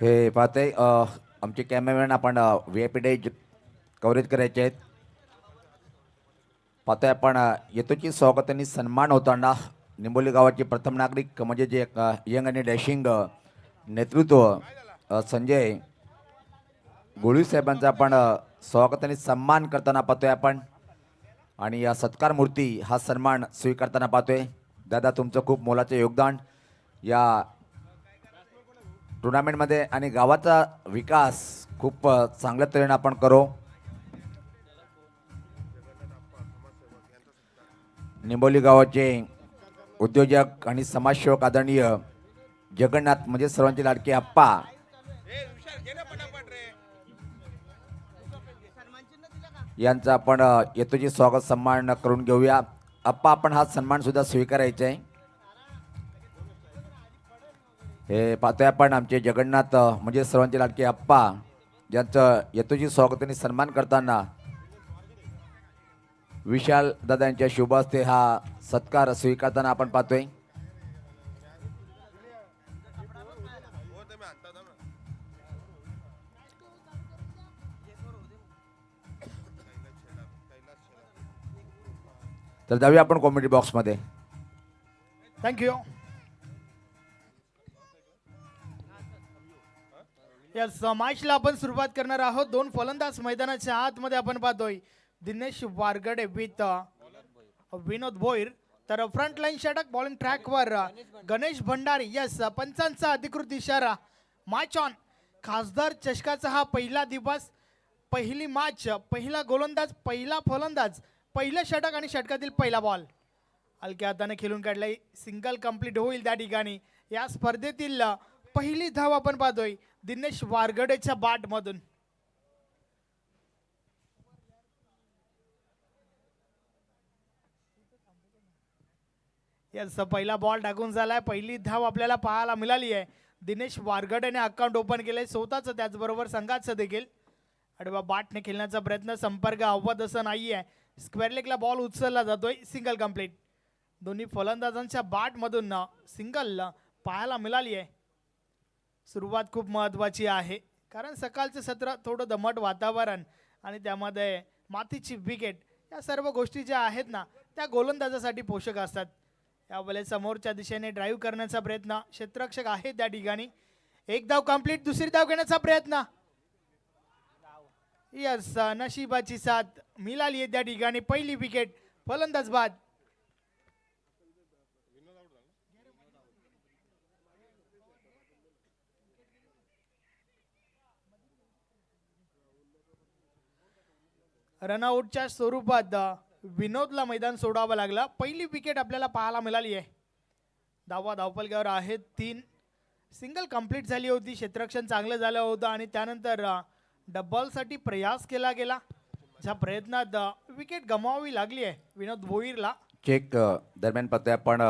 हे पाहते आमचे कॅमेरामॅन आपण VIP डे कव्हरेज करायचे आहेत. पाहतोय आपण येतोची स्वागत आणि सन्मान होताना निंबोली गावाचे प्रथम नागरिक म्हणजे जे यंग आणि डॅशिंग नेतृत्व संजय गोळी साहेबांचा आपण स्वागत आणि सन्मान करताना पाहतोय आपण. आणि या सत्कार मूर्ती हा सन्मान स्वीकारताना पाहतोय. दादा तुमचं खूप मोलाचं योगदान या टुर्नामेंटमध्ये आणि गावाचा विकास खूप चांगल्या तऱ्हेने आपण करू. निंबोली गावाचे उद्योजक आणि समाजसेवक आदरणीय जगन्नाथ म्हणजे सर्वांचे लाडके आप्पा यांचा आपण येतोची स्वागत सन्मान करून घेऊया. आप्पा आपण हा सन्मान सुद्धा स्वीकारायचा आहे. हे पाहतोय आपण आमचे जगन्नाथ म्हणजे सर्वांचे लाडके आप्पा यांचं येतोची स्वागत आणि सन्मान करताना विशाल दादा यांच्या शुभ हस्ते हा सत्कार स्वीकारताना आपण पाहतोय. तर जाऊया आपण कॉमेडी बॉक्स मध्ये. थँक्यू. या मॅचला आपण सुरुवात करणार आहोत. दोन फलंदाज मैदानाच्या आतमध्ये आपण पाहतोय. दिनेश वारगडे विथ विनोद भोईर. तर फ्रंट लाईन षटक बॉलिंग ट्रॅकवर गणेश भंडारी. यस पंचांचा अधिकृत इशारा. Match on. खासदार चषकाचा हा पहिला दिवस, पहिली मॅच, पहिला गोलंदाज, पहिला फलंदाज, पहिलं षटक आणि षटकातील पहिला बॉल हलक्या हाताने खेळून काढलाय. सिंगल कंप्लीट होईल त्या ठिकाणी. या स्पर्धेतील पहिली धाव आपण पाहतोय दिनेश वारगडेच्या बॅट मधून. याचा पहिला बॉल टाकून झालाय. पहिली धाव आपल्याला पाहायला मिळाली आहे. दिनेश वारगडेने अकाउंट ओपन केलंय स्वतःच, त्याचबरोबर संघाचं देखील. अडवा बॅटने खेळण्याचा प्रयत्न, संपर्क अवध असं नाहीये. स्क्वेअर लेगला बॉल उचलला जातोय. Single complete. दोन्ही फलंदाजांच्या बॅट मधून सिंगल पाहायला मिळाली आहे. सुरुवात खूप महत्वाची आहे कारण सकाळचं सत्र थोडं दमट वातावरण आणि त्यामध्ये मातीची विकेट, या सर्व गोष्टी ज्या आहेत ना त्या गोलंदाजासाठी पोषक असतात. यावेळेस समोरच्या दिशेने ड्राईव्ह करण्याचा प्रयत्न, क्षेत्ररक्षक आहे त्या ठिकाणी. एक धाव कंप्लीट. दुसरी धाव घेण्याचा प्रयत्न. यस नशिबाची साथ मिळाली आहे त्या ठिकाणी. पहिली विकेट फलंदाज बाद. रनआउटच्या स्वरूपात विनोदला मैदान सोडावं लागलं. पहिली विकेट आपल्याला पाहायला मिळाली आहे. धावा धावफलकावर आहेत 3. सिंगल कंप्लीट झाली होती. क्षेत्ररक्षण चांगलं झालं होतं आणि त्यानंतर डबलसाठी प्रयास केला गेला. ज्या प्रयत्नात विकेट गमावावी लागली आहे विनोद भोईरला. चेक दरम्यान पाहतोय आपण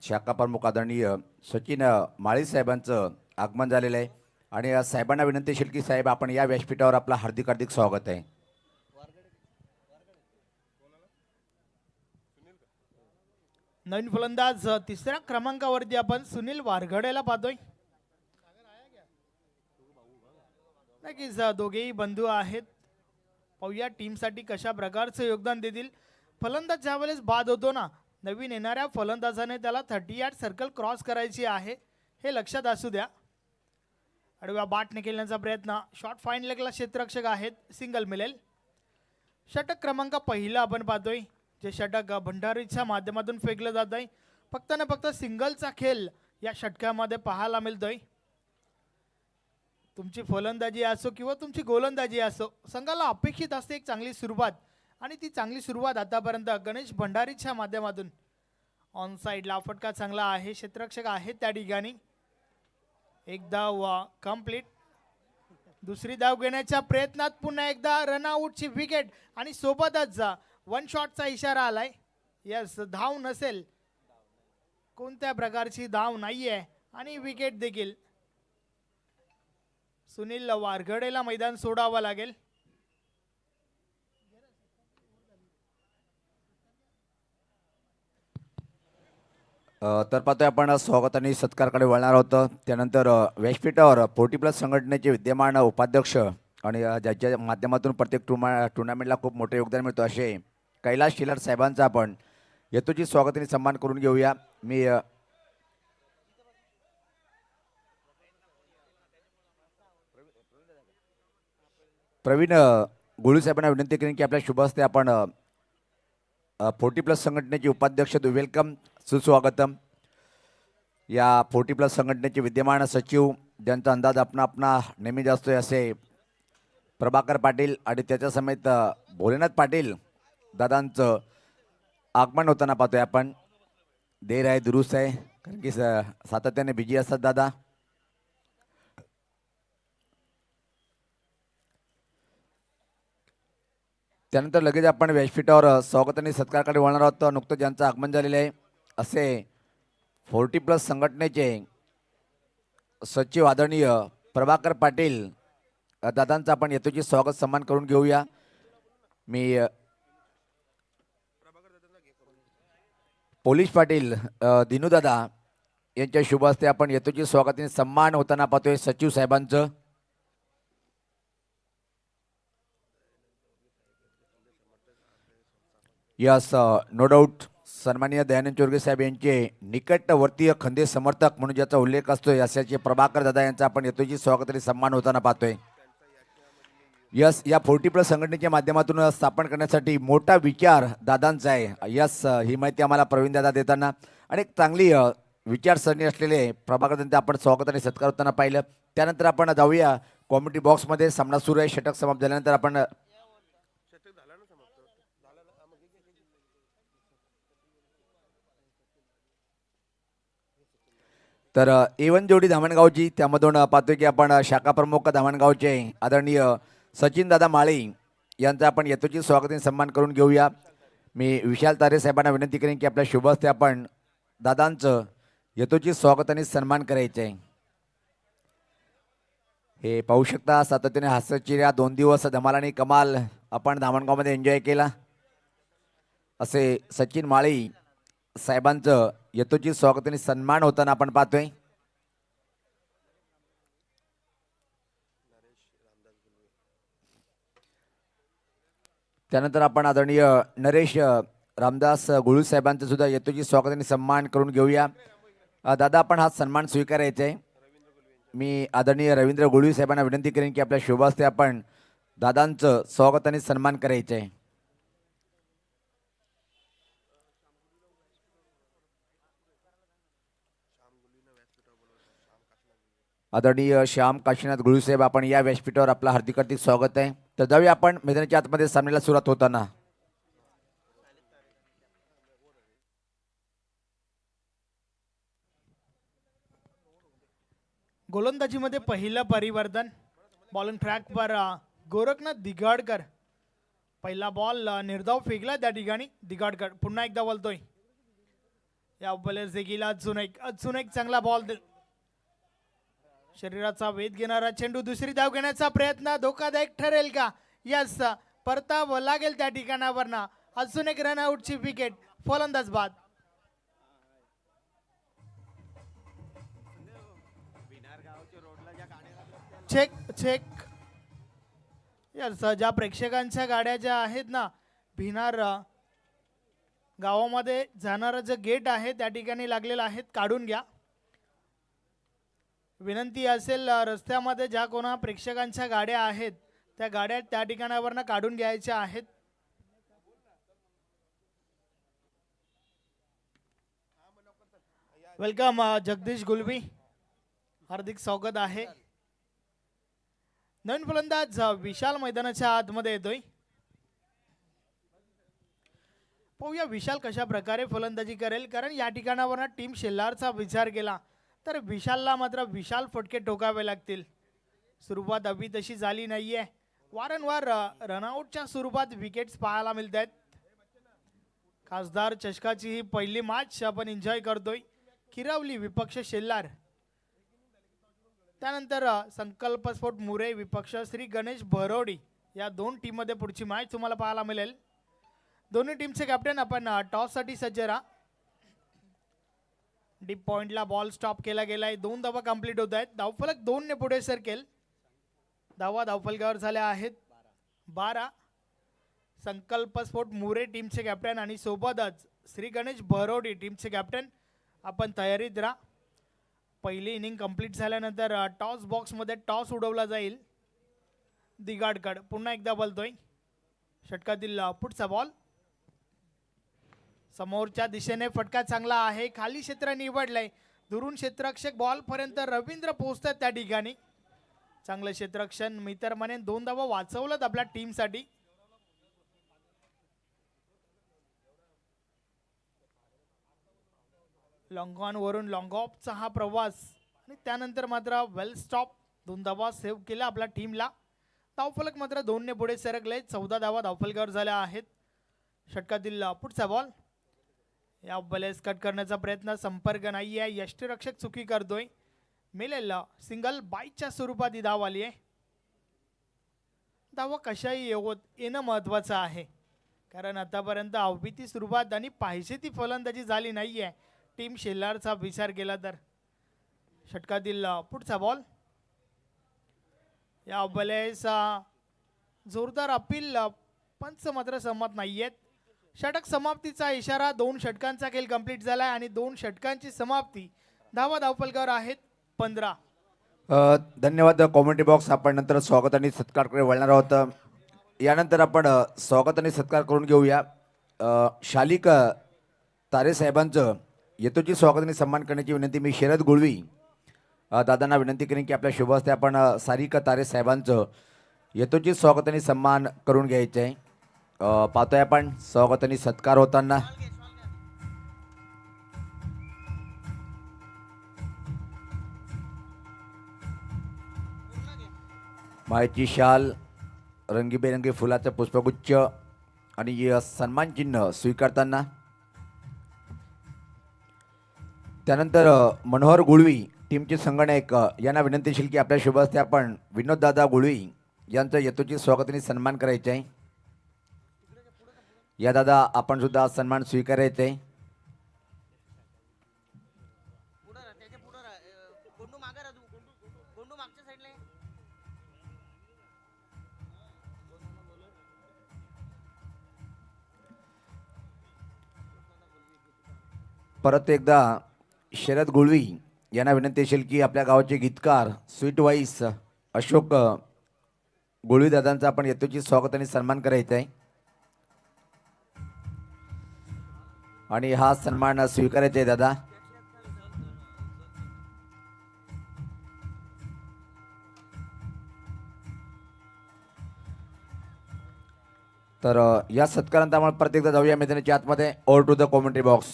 शाखा प्रमुख आदरणीय सचिन माळी साहेबांचं आगमन झालेलं आहे आणि साहेबांना विनंती शिल्की साहेब आपण या व्यासपीठावर आपलं हार्दिक हार्दिक स्वागत आहे. नवीन फलंदाज तिसऱ्या क्रमांकावरती आपण सुनील वारगडेला पाहतोय. नक्कीच दोघेही बंधू आहेत. पाहूया टीमसाठी कशा प्रकारचं योगदान देतील. फलंदाज ज्यावेळेस बाद होतो ना, नवीन येणाऱ्या फलंदाजाने त्याला 30 यार्ड सर्कल क्रॉस करायची आहे, हे लक्षात असू द्या. आडव्या बॅटने खेळण्याचा प्रयत्न. शॉर्ट फाईन लेगला क्षेत्ररक्षक आहेत. सिंगल मिळेल. षटक क्रमांक पहिला आपण पाहतोय. जे षटक भंडारीच्या माध्यमातून फेकलं जात आहे. फक्त ना फक्त सिंगलचा खेळ या षटकामध्ये पाहायला मिळतोय. तुमची फलंदाजी असो किंवा तुमची गोलंदाजी असो, संघाला अपेक्षित असते एक चांगली सुरुवात आणि ती चांगली सुरुवात आतापर्यंत गणेश भंडारीच्या माध्यमातून. ऑन साईडला फटका चांगला आहे. क्षेत्ररक्षक आहेत त्या ठिकाणी. एक धाव कंप्लीट. दुसरी धाव घेण्याच्या प्रयत्नात पुन्हा एकदा रनआउटची विकेट आणि सोबतच 1 शॉटचा इशारा आलाय. यस धाव नसेल, कोणत्या प्रकारची धाव नाहीये आणि विकेट देखील. सुनील वारगडेला मैदान सोडावं लागेल. तर पाहतोय आपण स्वागत आणि सत्कारकडे वळणार आहोत. त्यानंतर व्यासपीठावर 40+ संघटनेचे विद्यमान उपाध्यक्ष आणि ज्याच्या माध्यमातून प्रत्येक टुर्नामेंटला खूप मोठे योगदान मिळतो असे कैलास शिलार साहेबांचा आपण यथोचित स्वागत आणि सन्मान करून घेऊया. मी प्रवीण गोळू साहेबांना विनंती करेन की आपल्या शुभ हस्ते आपण 40+ संघटनेचे उपाध्यक्ष वेलकम सुस्वागतम. या 40+ संघटनेचे विद्यमान सचिव ज्यांचा अंदाज आपणा नेहमी असतोय असे प्रभाकर पाटील आणि त्याच्या समेत भोलेनाथ पाटील दादांचं आगमन होताना पाहतोय आपण. देर आहे दुरुस्त आहे कारण की सातत्याने बिजी असतात दादा. त्यानंतर लगेच आपण व्यासपीठावर स्वागत आणि सत्कारकडे वळणार आहोत. नुकतं ज्यांचं आगमन झालेलं आहे असे 40+ संघटनेचे सचिव आदरणीय प्रभाकर पाटील दादांचं आपण यथोचित स्वागत सन्मान करून घेऊया. मी पोलीस पाटील दिनू दादा यांच्या शुभ हस्ते आपण यथोचित स्वागत आणि सन्मान होताना पाहतोय सचिव साहेबांचं. यस नो डाऊट सन्माननीय दयानंद चोरगे साहेब यांचे निकटवर्तीय खंदे समर्थक म्हणून ज्याचा उल्लेख असतोय अशाचे प्रभाकर दादा यांचा आपण यथोचित स्वागत आणि सन्मान होताना पाहतोय. यस या 40+ संघटनेच्या माध्यमातून स्थापन करण्यासाठी मोठा विचार दादांचा आहे. यस ही माहिती आम्हाला प्रवीण दादा देताना आणि एक चांगली विचारसरणी असलेले प्रभाकर दादा आपण स्वागत आणि सत्कार होताना पाहिलं. त्यानंतर आपण जाऊया कॉमेडी बॉक्समध्ये. सामना सुरू आहे. षटक समाप्त झाल्यानंतर आपण तर A1 जोडी धामणगावची त्यामधून पाहतोय की आपण शाखा प्रमुख धामणगावचे आदरणीय सचिन दादा माळी यांचा आपण यथोचित स्वागत आणि सन्मान करून घेऊया. मी विशाल तारे साहेबांना विनंती करेन की आपल्या शुभ हस्ते आपण दादांचं यथोचित स्वागत आणि सन्मान करायचं आहे. हे पाहू शकता सातत्याने हास्यचिऱ्या 2 दिवस धमाल आणि कमाल आपण धामणगावमध्ये एन्जॉय केला असे सचिन माळी साहेबांचं यथोचित स्वागत आणि सन्मान होताना आपण पाहतोय. त्यानंतर आपण आदरणीय नरेश रामदास गुळू साहेबांचं सुद्धा यथोचित स्वागत आणि सन्मान करून घेऊया. दादा आपण हा सन्मान स्वीकारायचा आहे. मी आदरणीय रवींद्र गुळू साहेबांना विनंती करेन की आपल्या शुभ हस्ते आपण दादांचं स्वागत आणि सन्मान करायचं आहे. आदरणीय श्याम काशीनाथ गुळू साहेब आपण या व्यासपीठावर आपलं हार्दिक स्वागत आहे. तर जाऊया आपण मैदानाच्या आतमध्ये सामन्याला सुरुवात होताना. गोलंदाजीमध्ये पहिलं परिवर्तन. बॉलिंग ट्रॅक पर गोरखनाथ दिगाडकर. पहिला बॉल निर्धाव फेकला त्या ठिकाणी. दिगाडकर पुन्हा एकदा बोलतोय या बॉलर्स देखील अजून एक चांगला बॉल. शरीराचा वेध घेणारा चेंडू. दुसरी धाव घेण्याचा प्रयत्न धोकादायक ठरेल का? यस परताव लागेल त्या ठिकाणावरना. अजून एक रनआउटची विकेट. फलंदाज बाद. चेक यस ज्या प्रेक्षकांच्या गाड्या ज्या आहेत ना भिनार गावामध्ये जाणारं जे गेट आहे त्या ठिकाणी लागलेलं आहे काढून घ्या. विनंती असेल रस्त्यामध्ये ज्या कोणा प्रेक्षकांच्या गाड्या आहेत त्या गाड्या त्या ठिकाणावरनं काढून घ्यायच्या आहेत. वेलकम जगदीश गुलबी हार्दिक स्वागत आहे. नवीन फलंदाज विशाल मैदानाच्या आतमध्ये येतोय. पाहूया विशाल कशा प्रकारे फलंदाजी करेल कारण या ठिकाणावर टीम शेल्लारचा विचार केला तर विशालला मात्र विशाल फटके ठोकावे लागतील. सुरुवात अभी तशी झाली नाहीये. वारंवार रनआउटच्या स्वरूपात विकेट्स पाहायला मिळत आहेत. खासदार चषकाची ही पहिली मॅच आपण एन्जॉय करतोय. किरवली विपक्ष शेल्लार. त्यानंतर संकल्पस्फोट मुरे विपक्ष श्री गणेश भरोडी. या दोन टीम मध्ये पुढची मॅच तुम्हाला पाहायला मिळेल. दोन्ही टीमचे कॅप्टन आपण टॉस साठी सज्ज राहा. डीप पॉइंटला बॉल स्टॉप केला गेलाय. 2 धावा कंप्लीट होत आहेत. धावफलक 2 ने पुढे सरकेल. धावा धावफलकावर झाल्या आहेत 12. संकल्प स्पोर्ट मुरे टीमचे कॅप्टन आणि सोबतच श्री गणेश बरोडी टीमचे कॅप्टन आपण तयारीत राहा. पहिली इनिंग कंप्लीट झाल्यानंतर टॉस बॉक्समध्ये टॉस उडवला जाईल. दिगाडकड पुन्हा एकदा बोलतोय. षटकातील पुढचा बॉल समोरच्या दिशेने फटका चांगला आहे. खाली क्षेत्र निवडलंय. दुरून क्षेत्ररक्षक बॉल पर्यंत रवींद्र पोहोचतात त्या ठिकाणी. चांगलं क्षेत्ररक्षण मी तर म्हणेन 2 धावा वाचवलं आपल्या टीमसाठी. लॉंग ऑन वरून लॉंग ऑफचा हा प्रवास आणि त्यानंतर मात्र वेल स्टॉप 2 धावा सेव्ह केला आपल्या टीमला. धावफलक मात्र 2 ने पुढे सरकले. 14 धावा धावफलकावर झाल्या आहेत. षटकातील पुढचा बॉल या बॉलेस कट करण्याचा प्रयत्न संपर्क नाही आहे. यष्टीरक्षक चुकी करतोय. मिलेला सिंगल बाईच्या स्वरूपात ही धाव आली आहे. धावा कशाही येणं महत्वाचं आहे कारण आतापर्यंत अवभीती सुरुवात आणि पाहिजे ती फलंदाजी झाली नाहीये टीम शेलारचा विचार केला तर. षटकातील पुढचा बॉल या बॉलेस जोरदार अपील पंच मात्र सहमत नाहीयेत. षटक समाप्तीचा इशारा. 2 षटकांचा खेळ कंप्लीट झालाय आणि 2 षटकांची समाप्ती. धावा धावफलकावर आहेत 15. धन्यवाद कॉमेंट्री बॉक्स. आपण नंतर स्वागत आणि सत्कारकडे वळणार आहोत. यानंतर आपण स्वागत आणि सत्कार करून घेऊया. शालिक तारे साहेबांचं येतोची स्वागत आणि सन्मान करण्याची विनंती मी शरद गुळवी दादांना विनंती करेन की आपल्या शुभ हस्ते आपण सारिका तारे साहेबांचं येतोची स्वागत आणि सन्मान करून घ्यायचे आहे. पाहतोय आपण स्वागत आणि सत्कार होताना. मायेची शाल, रंगीबेरंगी फुलाचं पुष्पगुच्छ आणि सन्मान चिन्ह स्वीकारताना. त्यानंतर मनोहर गुळवी टीमचे संगणक यांना विनंतीशील की आपल्या शुभ हस्ते आपण विनोददादा गुळवी यांचं यथोचित स्वागत आणि सन्मान करायचे आहे. या दादा आपण सुद्धा सन्मान स्वीकारायचे आहे. परत एकदा शरद गुळवी यांना विनंती असेल की आपल्या गावाचे गीतकार स्वीट वाईस अशोक गुळवी दादांचा आपण यथोचित स्वागत आणि सन्मान करायचा आहे आणि हा सन्मान स्वीकारायचा आहे दादा. तर या सत्कारानंतर आपण प्रत्येकदा जाऊया मैदानाच्या आतमध्ये. Over to the commentary box.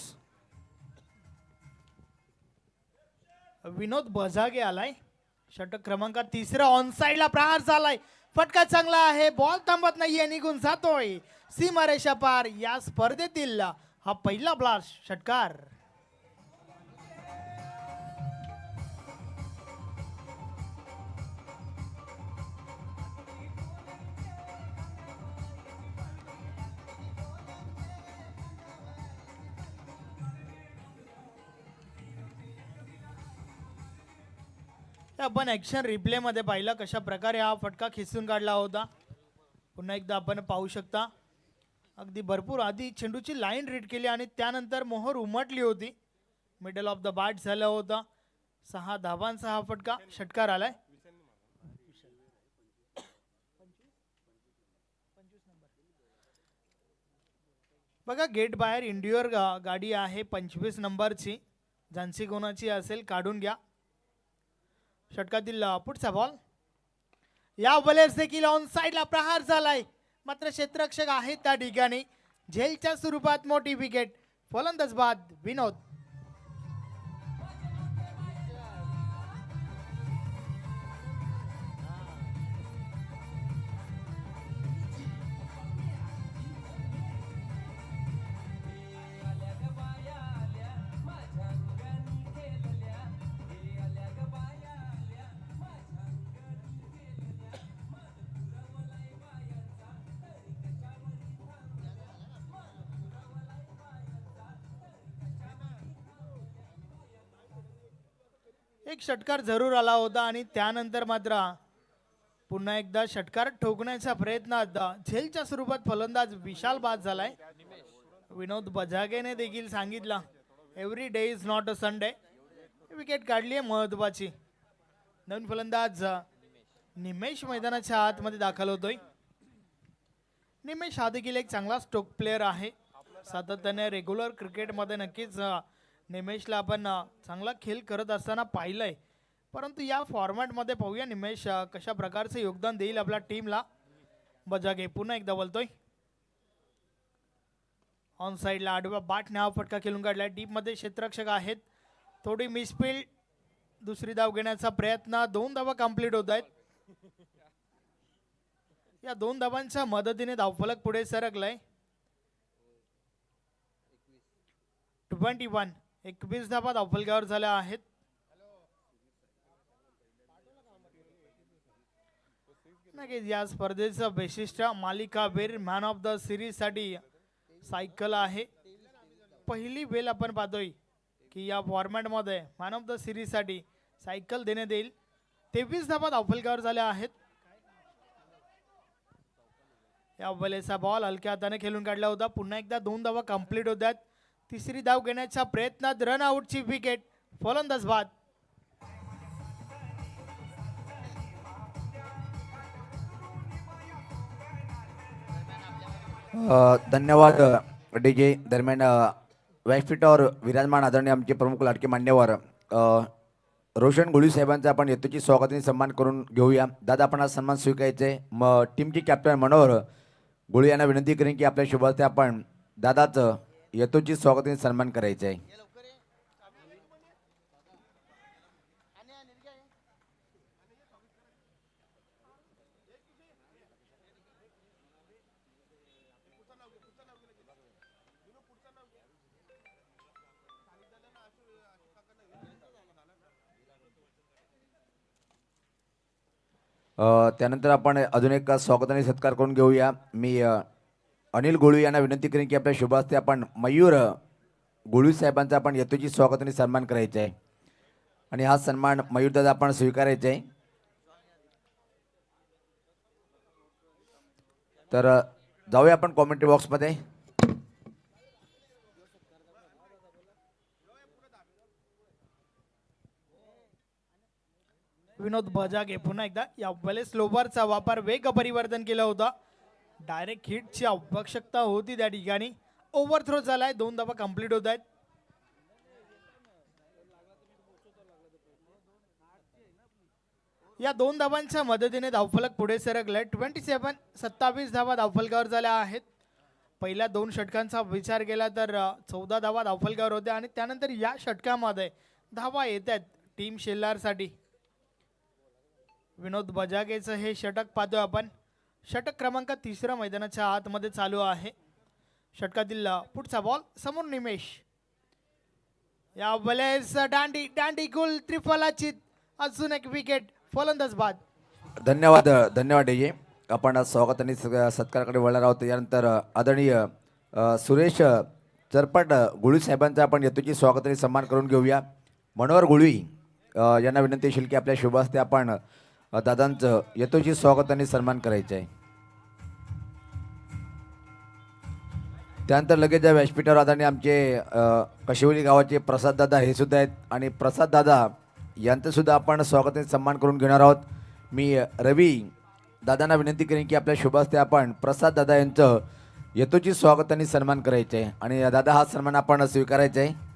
Vinod बजागे आलाय. षटक क्रमांक 3 ऑन साइडला प्रहार झालाय. फटका चांगला आहे. बॉल थांबत नाहीये. निघून जातोय सीमारेषा पार. या स्पर्धेतील हा पहिला ब्लास्ट षटकार. आपण ऍक्शन रिप्ले मध्ये पाहिलं कशा प्रकारे हा फटका खेचून काढला होता. पुन्हा एकदा आपण पाहू शकता. अगदी भरपूर आधी चेंडूची लाईन रीड केली आणि त्यानंतर मोहर उमटली होती. मिडल ऑफ द बॅट झालं होतं. 6 धावांचा हा फटका षटकार आलाय. बघा गेट बाहेर इंडिओर गाडी आहे 25 नंबरची. झांसी कोणाची असेल काढून घ्या. षटकातील पुढचा बॉल या बॉलर्स देखील ऑन साइडला प्रहार झालाय. मात्र क्षेत्ररक्षक आहेत त्या ठिकाणी. झेलच्या स्वरूपात मोठी विकेट. फलंदाज बाद विनोद. एक षटकार जरूर आला होता आणि त्यानंतर मात्र पुन्हा एकदा षटकार ठोकण्याच्या प्रयत्नात झेलच्या स्वरूपात फलंदाज विशाल बाद झालाय. विनोद बजागेने देखील सांगितलं every day is not a Sunday. Wicket काढली आहे महत्वाची. नवीन फलंदाज निमेश मैदानाच्या आतमध्ये दाखल होतोय. निमेश हा देखील एक चांगला स्ट्रोक प्लेअर आहे. सातत्याने रेग्युलर क्रिकेटमध्ये नक्कीच निमेशला आपण चांगला खेळ करत असताना पाहिलंय. परंतु या फॉर्मॅटमध्ये पाहूया निमेश कशा प्रकारचे योगदान देईल आपल्या टीमला. बजागे पुन्हा एकदा बोलतोय. ऑन साईडला आडव्या बाटने हा फटका खेळून काढलाय. डीपमध्ये क्षेत्ररक्षक आहेत. थोडी मिसफील्ड. दुसरी धाव घेण्याचा प्रयत्न. 2 धावा कंप्लीट होत आहेत. या 2 धावांच्या मदतीने धावफलक पुढे सरकलाय. 21 धावा धावफलकावर झाल्या आहेत. नक्कीच या स्पर्धेचं वैशिष्ट्य मालिकावीर मॅन ऑफ द सिरीज साठी सायकल आहे. पहिली वेळ आपण पाहतोय की या फॉर्मॅटमध्ये मॅन ऑफ द सिरीज साठी सायकल देण्यात येईल. 23 धावा धावफलकावर झाल्या आहेत. या वेळेचा बॉल हलक्या हाताने खेळून काढला होता. पुन्हा एकदा 2 धावा कंप्लीट होत्यात. तिसरी धाव घेण्याच्या प्रयत्नात रन आउटची विकेट. फलंदाज बाद. धन्यवाद डीजे. दरम्यान व्यासपीठावर विराजमान आदरणीय आमचे प्रमुख लाडके मान्यवर रोशन गुळी साहेबांचा आपण यथोचित स्वागताने सन्मान करून घेऊया. दादा आपण आज सन्मान स्वीकारायचे. टीमचे कॅप्टन मनोहर गुळी यांना विनंती करेन की आपल्या शुभ हस्ते आपण दादाचं यथोचित स्वागताने सन्मान करायचे आहे. त्यानंतर आपण अजून एक स्वागताने सत्कार करून घेऊया. मी अनिल गोळू यांना विनंती करेन की आपल्या शुभ हस्ते आपण मयूर गोळू साहेबांचा आपण यथोचित स्वागताने सन्मान करायचा आहे आणि हा सन्मान मयूर दादा आपण स्वीकारायचा आहे. तर जाऊया आपण कॉमेंट्री बॉक्समध्ये. विनोद बजागे पुन्हा एकदा. या वेळेस स्लोवरचा वापर वेग परिवर्तन केला होता. डायरेक्ट हिटची आवश्यकता होती त्या ठिकाणी. ओव्हरथ्रो झालाय. 2 धावा कंप्लीट होत आहेत. या 2 धावांच्या मदतीने धावफलक पुढे सरकलाय. 27 धावा धावफलकावर झाल्या आहेत. पहिल्या 2 षटकांचा विचार केला तर 14 धावा धावफलकावर होत्या आणि त्यानंतर या षटकामध्ये धावा येत आहेत टीम शेल्लारसाठी. विनोद बजागेचं हे षटक पाहतोय आपण. षटक क्रमांक 3 मैदानाच्या आतमध्ये चालू आहे. षटकातील पुढचा बॉल समोर निमेश. या वेळेस दांडी गुल त्रिफलाची अजून एक विकेट. फलंदाज बाद. धन्यवाद डीजे. आपण आज स्वागताने सत्काराकडे वळणार आहोत. यानंतर आदरणीय सुरेश चरपट गुळी साहेबांचा आपण यथोचित स्वागताने सन्मान करून घेऊया. मनोहर गुळी यांना विनंती असेल की आपल्या शुभ हस्ते आपण दादांचं यथोचित स्वागताने सन्मान करायचं आहे. त्यानंतर लगेच या व्यासपीठावर आदरणीय आमचे कशिवली गावाचे प्रसाद दादा हे सुद्धा आहेत आणि प्रसाद दादा यांचं सुद्धा आपण स्वागताने सन्मान करून घेणार आहोत. मी रवी दादांना विनंती करेन की आपल्या शुभ हस्ते आपण प्रसाद दादा यांचं यथोचित स्वागताने सन्मान करायचं आहे आणि दादा हा सन्मान आपण स्वीकारायचा आहे.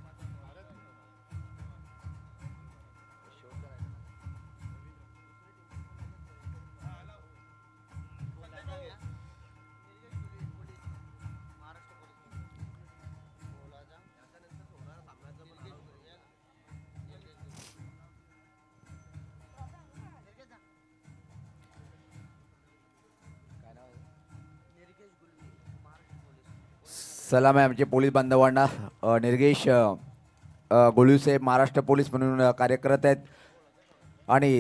सलाम आहे आमचे पोलीस बांधवांना. निर्गेश गोळूसाहेब महाराष्ट्र पोलीस म्हणून कार्यरत आहेत आणि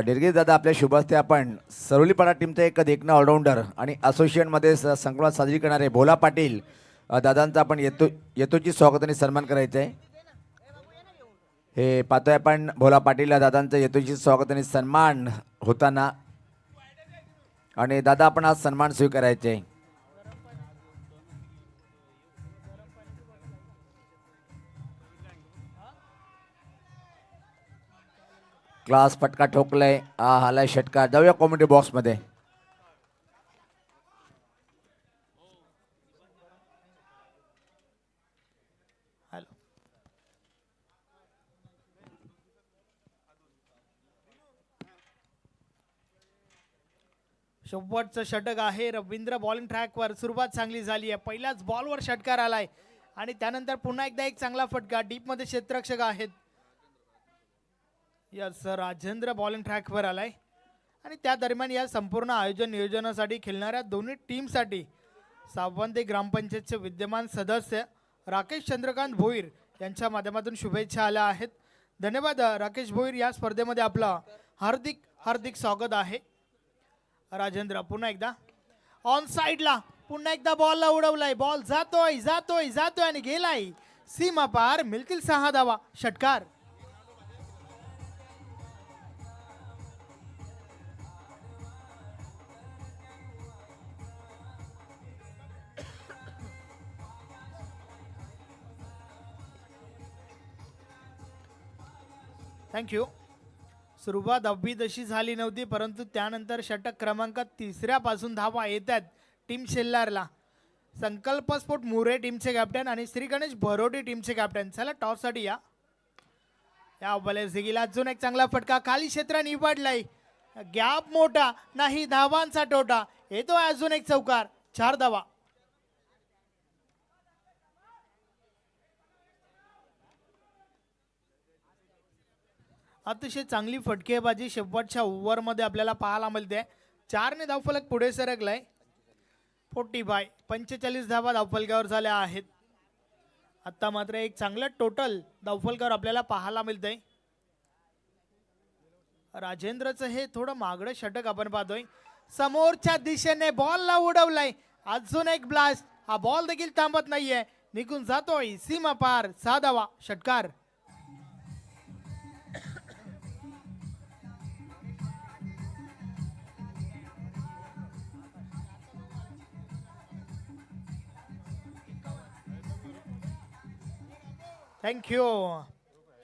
निर्गेश दादा आपल्या शुभ हस्ते आपण सरोलीपाडा टीमचा एक देखणं ऑलराऊंडर आणि असोसिएशनमध्ये संकुलात साजरी करणारे भोला पाटील दादांचा आपण यथोचित स्वागताने सन्मान करायचा आहे. हे पाहतोय आपण भोला पाटील दादांचं यथोचित स्वागत आणि सन्मान होताना. आणि दादा आपण आज सन्मान स्वीकारायचे. क्लास फटका ठोकलाय. हालाय षटकार. जाऊया कॉमेडी बॉक्स मध्ये. हॅलो. शेवटचं षटक आहे. रवींद्र बॉलिंग ट्रॅकवर सुरुवात चांगली झाली आहे. पहिल्याच बॉलवर षटकार आलाय आणि त्यानंतर पुन्हा एकदा एक चांगला फटका. डीप मध्ये क्षेत्ररक्षक आहेत. यस राजेंद्र बॉलिंग ट्रॅकवर आलाय आणि त्या दरम्यान या संपूर्ण आयोजन नियोजनासाठी खेळणाऱ्या दोन्ही टीमसाठी सावंती ग्रामपंचायतचे विद्यमान सदस्य राकेश चंद्रकांत भोईर यांच्या माध्यमातून शुभेच्छा आल्या आहेत. धन्यवाद राकेश भोईर. या स्पर्धेमध्ये आपलं हार्दिक हार्दिक स्वागत आहे. राजेंद्र पुन्हा एकदा ऑन साइडला पुन्हा एकदा बॉलला उडवलाय. बॉल जातोय जातोय जातोय आणि गेलाय सीमा पार. मिळतील 6 धावा. षटकार. थँक्यू. सुरुवात अवधी तशी झाली नव्हती परंतु त्यानंतर षटक क्रमांक 3 पासून धावा येतात टीम शेल्लारला. संकल्प स्फोट मुरे टीमचे कॅप्टन आणि श्री गणेश भरोडी टीमचे कॅप्टन. चला टॉस साठी या बलेसिगीला अजून एक चांगला फटका. खाली क्षेत्र निवडलाय. गॅप मोठा नाही. धावांचा टोटा येतो. अजून एक चौकार. 4 धावा. अतिशय चांगली फटकेबाजी शेवटच्या ओव्हरमध्ये आपल्याला पाहायला मिळते. 4 ने धावफलक पुढे सरकलाय. 45 धावा धावफलकावर झाल्या आहेत. आता मात्र एक चांगलं टोटल धावफलकावर आपल्याला पाहायला मिळतंय. राजेंद्रचं हे थोडं मागडं षटक आपण पाहतोय. समोरच्या दिशेने बॉलला उडवलाय. अजून एक ब्लास्ट. हा बॉल देखील थांबत नाहीये. निघून जातोय सीमा पार. 6 धावा. षटकार. थँक्यू.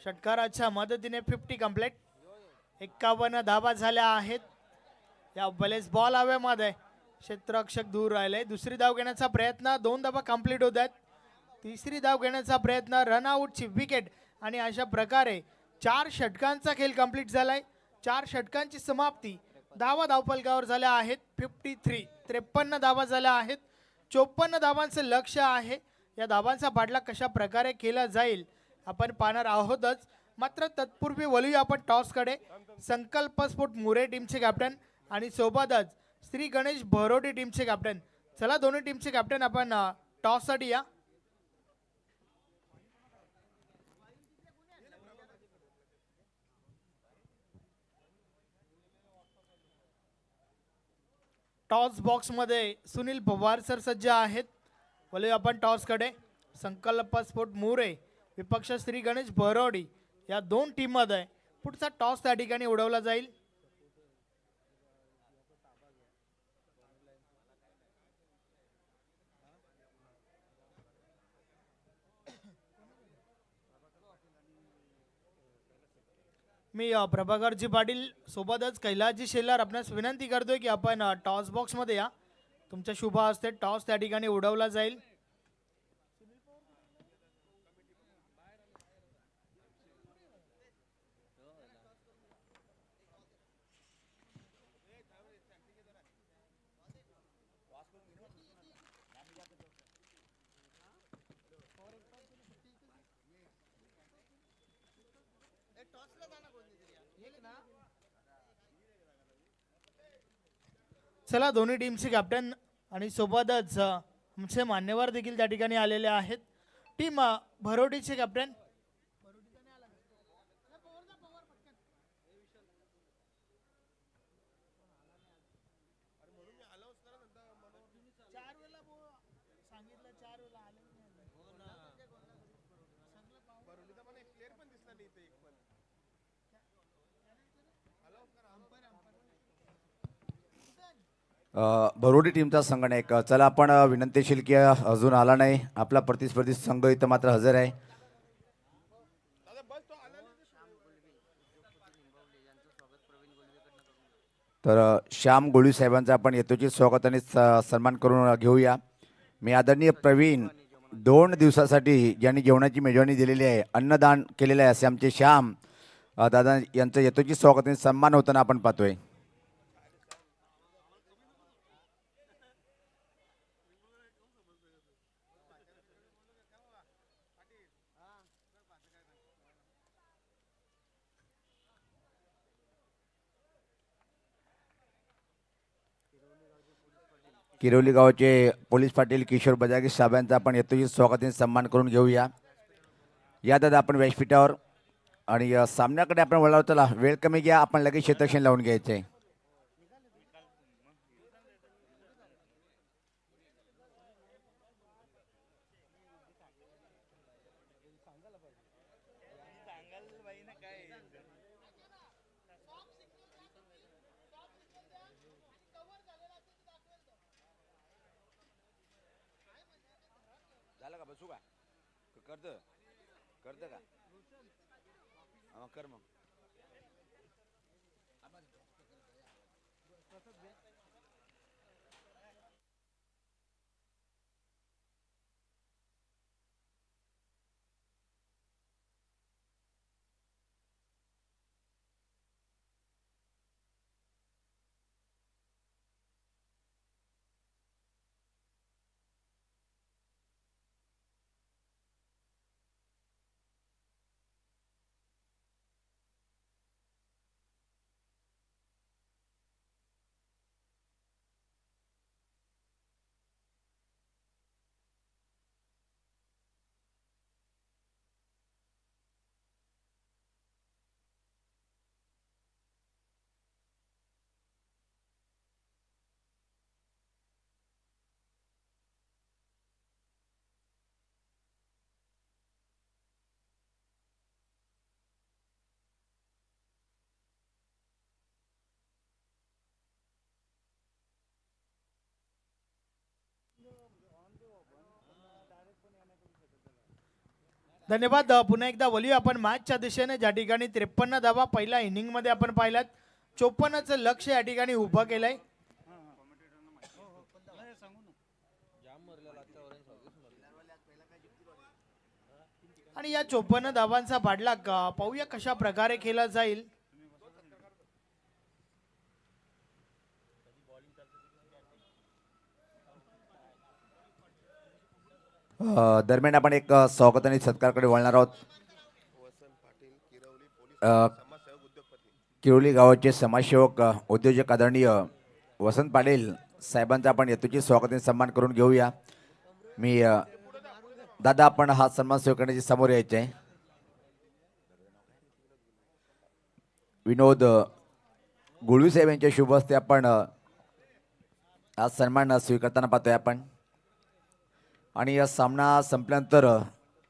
षटकाराच्या मदतीने 50 कंप्लीट. 51 धावा झाल्या आहेत. या बलेस बॉल हवेमध्ये. क्षेत्ररक्षक दूर राहिले. दुसरी धाव घेण्याचा प्रयत्न. 2 धावा कंप्लीट होत आहेत. तिसरी धाव घेण्याचा प्रयत्न. रनआउटची विकेट आणि अशा प्रकारे 4 षटकांचा खेळ कंप्लीट झालाय. 4 षटकांची समाप्ती. धावा धावफलकावर झाल्या आहेत 53. 53 धावा झाल्या आहेत. 54 धावांचं लक्ष आहे. या धावांचा पाठला कशा प्रकारे केला जाईल आपण पाहणार आहोतच. मात्र तत्पूर्वी वळूया आपण टॉसकडे. संकल्प स्फोट मुरे टीमचे कॅप्टन आणि सोबतच श्री गणेश भरोडी टीमचे कॅप्टन. चला दोन्ही टीमचे कॅप्टन आपण टॉससाठी या. टॉस बॉक्स मध्ये सुनील पवार सर सज्ज आहेत. वळूया आपण टॉसकडे. संकल्प स्फोट मुरे विपक्ष श्री गणेश भरोडी या 2 टीम मध्ये पुढचा टॉस त्या ठिकाणी उडवला जाईल. मी प्रभाकरजी पाटील सोबतच कैलासजी शेलार आपणास विनंती करतोय की आपण टॉस बॉक्स मध्ये या. तुमच्या शुभ हस्ते टॉस त्या ठिकाणी उडवला जाईल. चला दोन्ही टीमचे कॅप्टन आणि सोबतच आमचे मान्यवर देखील त्या ठिकाणी आलेले आहेत. टीम भरोडीचे कॅप्टन भरोडी टीमचा संघ नाही चला आपण विनंतीशील की अजून आला नाही आपला प्रतिस्पर्धी संघ इथं मात्र हजर आहे. तर श्याम गोळी साहेबांचा आपण यथोचित स्वागत आणि सन्मान करून घेऊया. मी आदरणीय प्रवीण 2 दिवसासाठी ज्यांनी जेवणाची मेजवानी दिलेली आहे, अन्नदान केलेलं आहे, असे आमचे श्याम दादा यांचं यथोचित स्वागत आणि सन्मान होताना आपण पाहतोय. किरोली गावचे पोलीस पाटील किशोर बजागे साहेबांचा आपण यथोचित स्वागताने सन्मान करून घेऊया. या दादा आपण व्यासपीठावर आणि सामन्याकडे आपण वळालो. चला वेळ कमी घ्या, आपण लगेच क्षेत्रक्षण लावून घ्यायचे. झालं का बसू का करत का कर मग. धन्यवाद. पुन्हा एकदा वळूया आपण मॅचच्या दिशेने, ज्या ठिकाणी 53 धावा पहिल्या इनिंग मध्ये आपण पाहिल्यात. 54चं लक्ष या ठिकाणी उभं केलंय. आणि या 54 धावांचा पाठलाग पाहूया कशा प्रकारे केला जाईल. दरम्यान आपण एक स्वागत आणि सत्कारकडे वळणार आहोत. किरोली गावाचे समाजसेवक उद्योजक आदरणीय वसंत पाटील साहेबांचा आपण यथोचित स्वागत आणि सन्मान करून घेऊया. मी दादा आपण हा सन्मान स्वीकारण्याची समोर यायचे आहे. विनोद गुळवी साहेब यांच्या शुभ हस्ते आपण आज सन्मान स्वीकारताना पाहतोय आपण. आणि या सामना संपल्यानंतर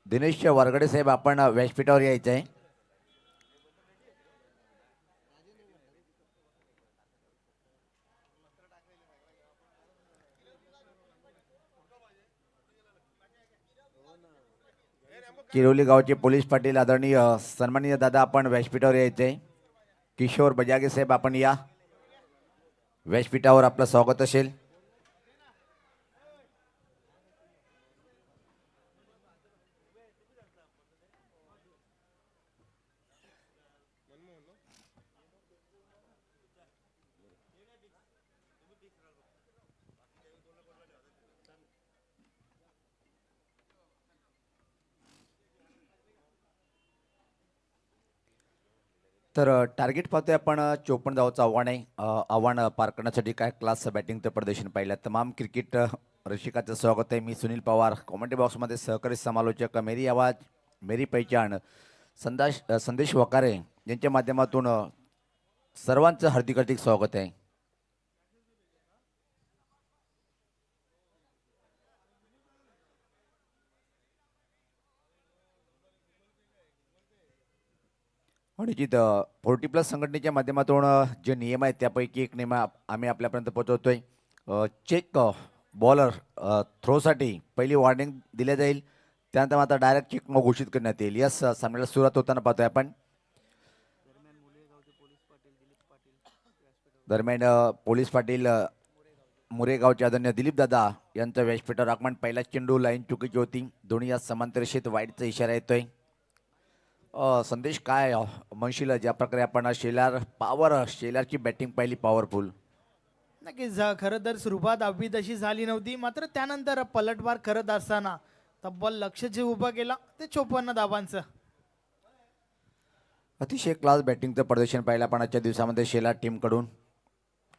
दिनेश वारगडे साहेब आपण व्यासपीठावर यायचे आहे. किरोली गावचे पोलीस पाटील आदरणीय सन्माननीय दादा आपण व्यासपीठावर यायचे आहे. किशोर बजागे साहेब आपण या व्यासपीठावर, आपलं स्वागत असेल. तर टार्गेट पाहतोय आपण 54 धावाचं आव्हान आहे. आव्हान पार करण्यासाठी काय क्लास बॅटिंगचं प्रदर्शन पाहिलं. तमाम क्रिकेट रसिकाचं स्वागत आहे. मी सुनील पवार, कॉमेंट्री बॉक्समध्ये सहकारी समालोचक मेरी आवाज मेरी पहिचान संदेश वकारे यांच्या माध्यमातून सर्वांचं हार्दिक हार्दिक स्वागत आहे. निश्चित 40+ संघटनेच्या माध्यमातून जे नियम आहेत त्यापैकी एक नियम आम्ही आपल्यापर्यंत पोहोचवतोय. चेक बॉलर थ्रोसाठी पहिली वॉर्निंग दिली जाईल. त्यानंतर मात्र डायरेक्ट चेक मग घोषित करण्यात येईल. यस, सामन्याला सुरुवात होताना पाहतोय आपण. दरम्यान पोलीस पाटील मुरेगावचे आदरणीय दिलीप दादा यांचं व्यासपीठावर आगमन. पहिला चेंडू लाईन चुकीची होती. दोन्ही या समांतर रेषेत वाईटचा इशारा येतोय. संदेश काय म्हणशील ज्या प्रकारे आपण शेलारची बॅटिंग पाहिली पॉवरफुल. नक्कीच खरं तर सुरुवात अगदी तशी झाली नव्हती, मात्र त्यानंतर पलटवार करत असताना तब्बल लक्ष जे उभं केला ते 54 धावांचं. अतिशय क्लास बॅटिंगचं प्रदर्शन पाहिलं आपण आजच्या दिवसामध्ये शेलार टीमकडून.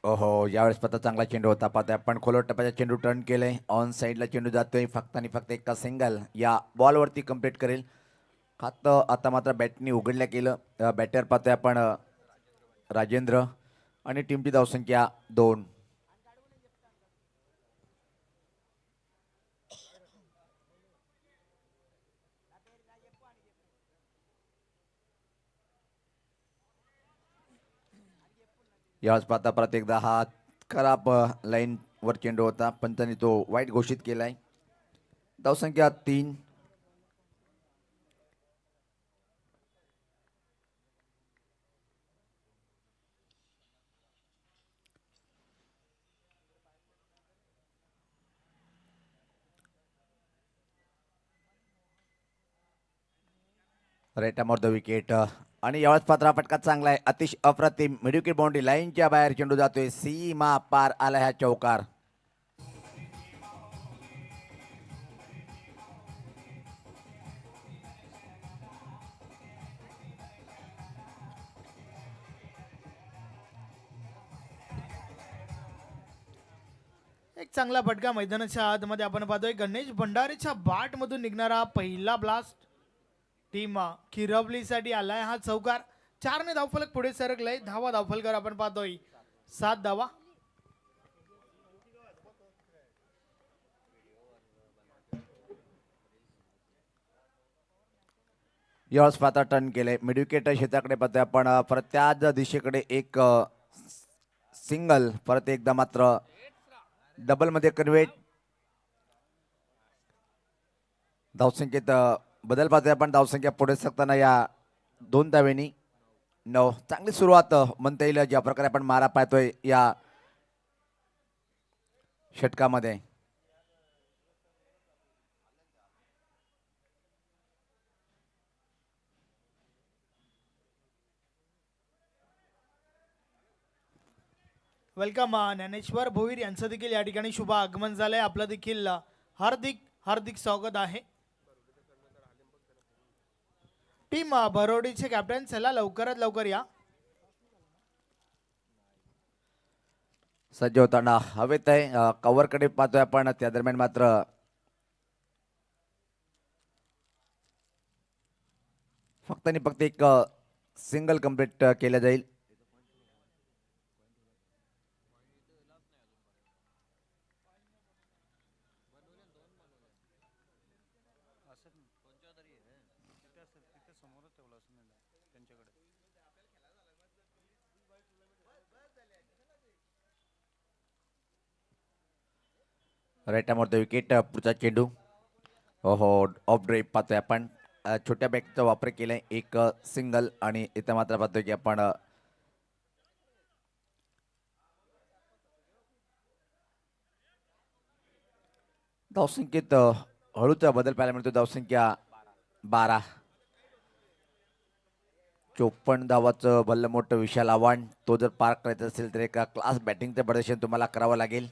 ओहो, यावेळेस पता चांगला चेंडू होता. पाहता आपण खोलवर टप्प्याचा चेंडू टर्न केलंय. ऑन साईडला चेंडू जातोय. फक्त आणि फक्त एका सिंगल या बॉलवरती कंप्लीट करेल. खातं आता मात्र बॅटनी उघडल्या केलं. बॅटर पाहतोय आपण राजेंद्र आणि टीमची धावसंख्या 2. यावेळेस पाहता परत एकदा हा खराब लाईन वर चेंडू होता. पंचांनी तो वाईट घोषित केलाय. धावसंख्या 3. Right of the wicket. आणि यावेळेस पात्रा फटका चांगला आहे. अतिशय अप्रतिम मिडविकेट बाउंड्री लाईनच्या बाहेर चेंडू जातोय. सीमा पार आला ह्या चौकार. एक चांगला फटका मैदानाच्या आतमध्ये आपण पाहतोय. गणेश भंडारीच्या बाट मधून निघणारा पहिला ब्लास्ट टीम किरवलीसाठी आलाय हा चौकार. 4 धावफलक पुढे सरकलाय. धावफलकर आपण पाहतोय 7 धावा. यावेळेस पाता टर्न केले. मिडविकेट क्षेत्राकडे पाहतोय आपण. परत त्याच दिशेकडे एक सिंगल. परत एकदा मात्र डबल मध्ये कन्व्हर्ट. धावसंख्येत बदल पाहतोय आपण. धावसंख्या पुढे सरकताना या 2 धावेनी 9. चांगली सुरुवात म्हणता येईल ज्या प्रकारे आपण मारा पाहतोय या षटकामध्ये. वेलकम ज्ञानेश्वर भोईर यांचं देखील या ठिकाणी शुभ आगमन झालंय. आपलं देखील हार्दिक हार्दिक स्वागत आहे. टीम बरोडीचे कॅप्टन चला लवकरात लवकर या. सज्ज होताना हवेत आहे. कव्हरकडे पाहतोय आपण. त्या दरम्यान मात्र फक्त आणि फक्त एक सिंगल कंप्लीट केलं जाईल. Write the wicket. पुढचा चेंडू ओहो ऑफ ड्राईव्ह पाहतोय आपण. छोट्या बॅटचा वापर केलाय. एक सिंगल आणि इथं मात्र पाहतोय की आपण धावसंख्येत हळूचा बदल पाहायला मिळतो. धावसंख्या 12. 54 धावाचं भल्लं मोठं विशाल आव्हान. तो जर पार करायचा असेल तर एका क्लास बॅटिंगचं प्रदर्शन तुम्हाला करावं लागेल.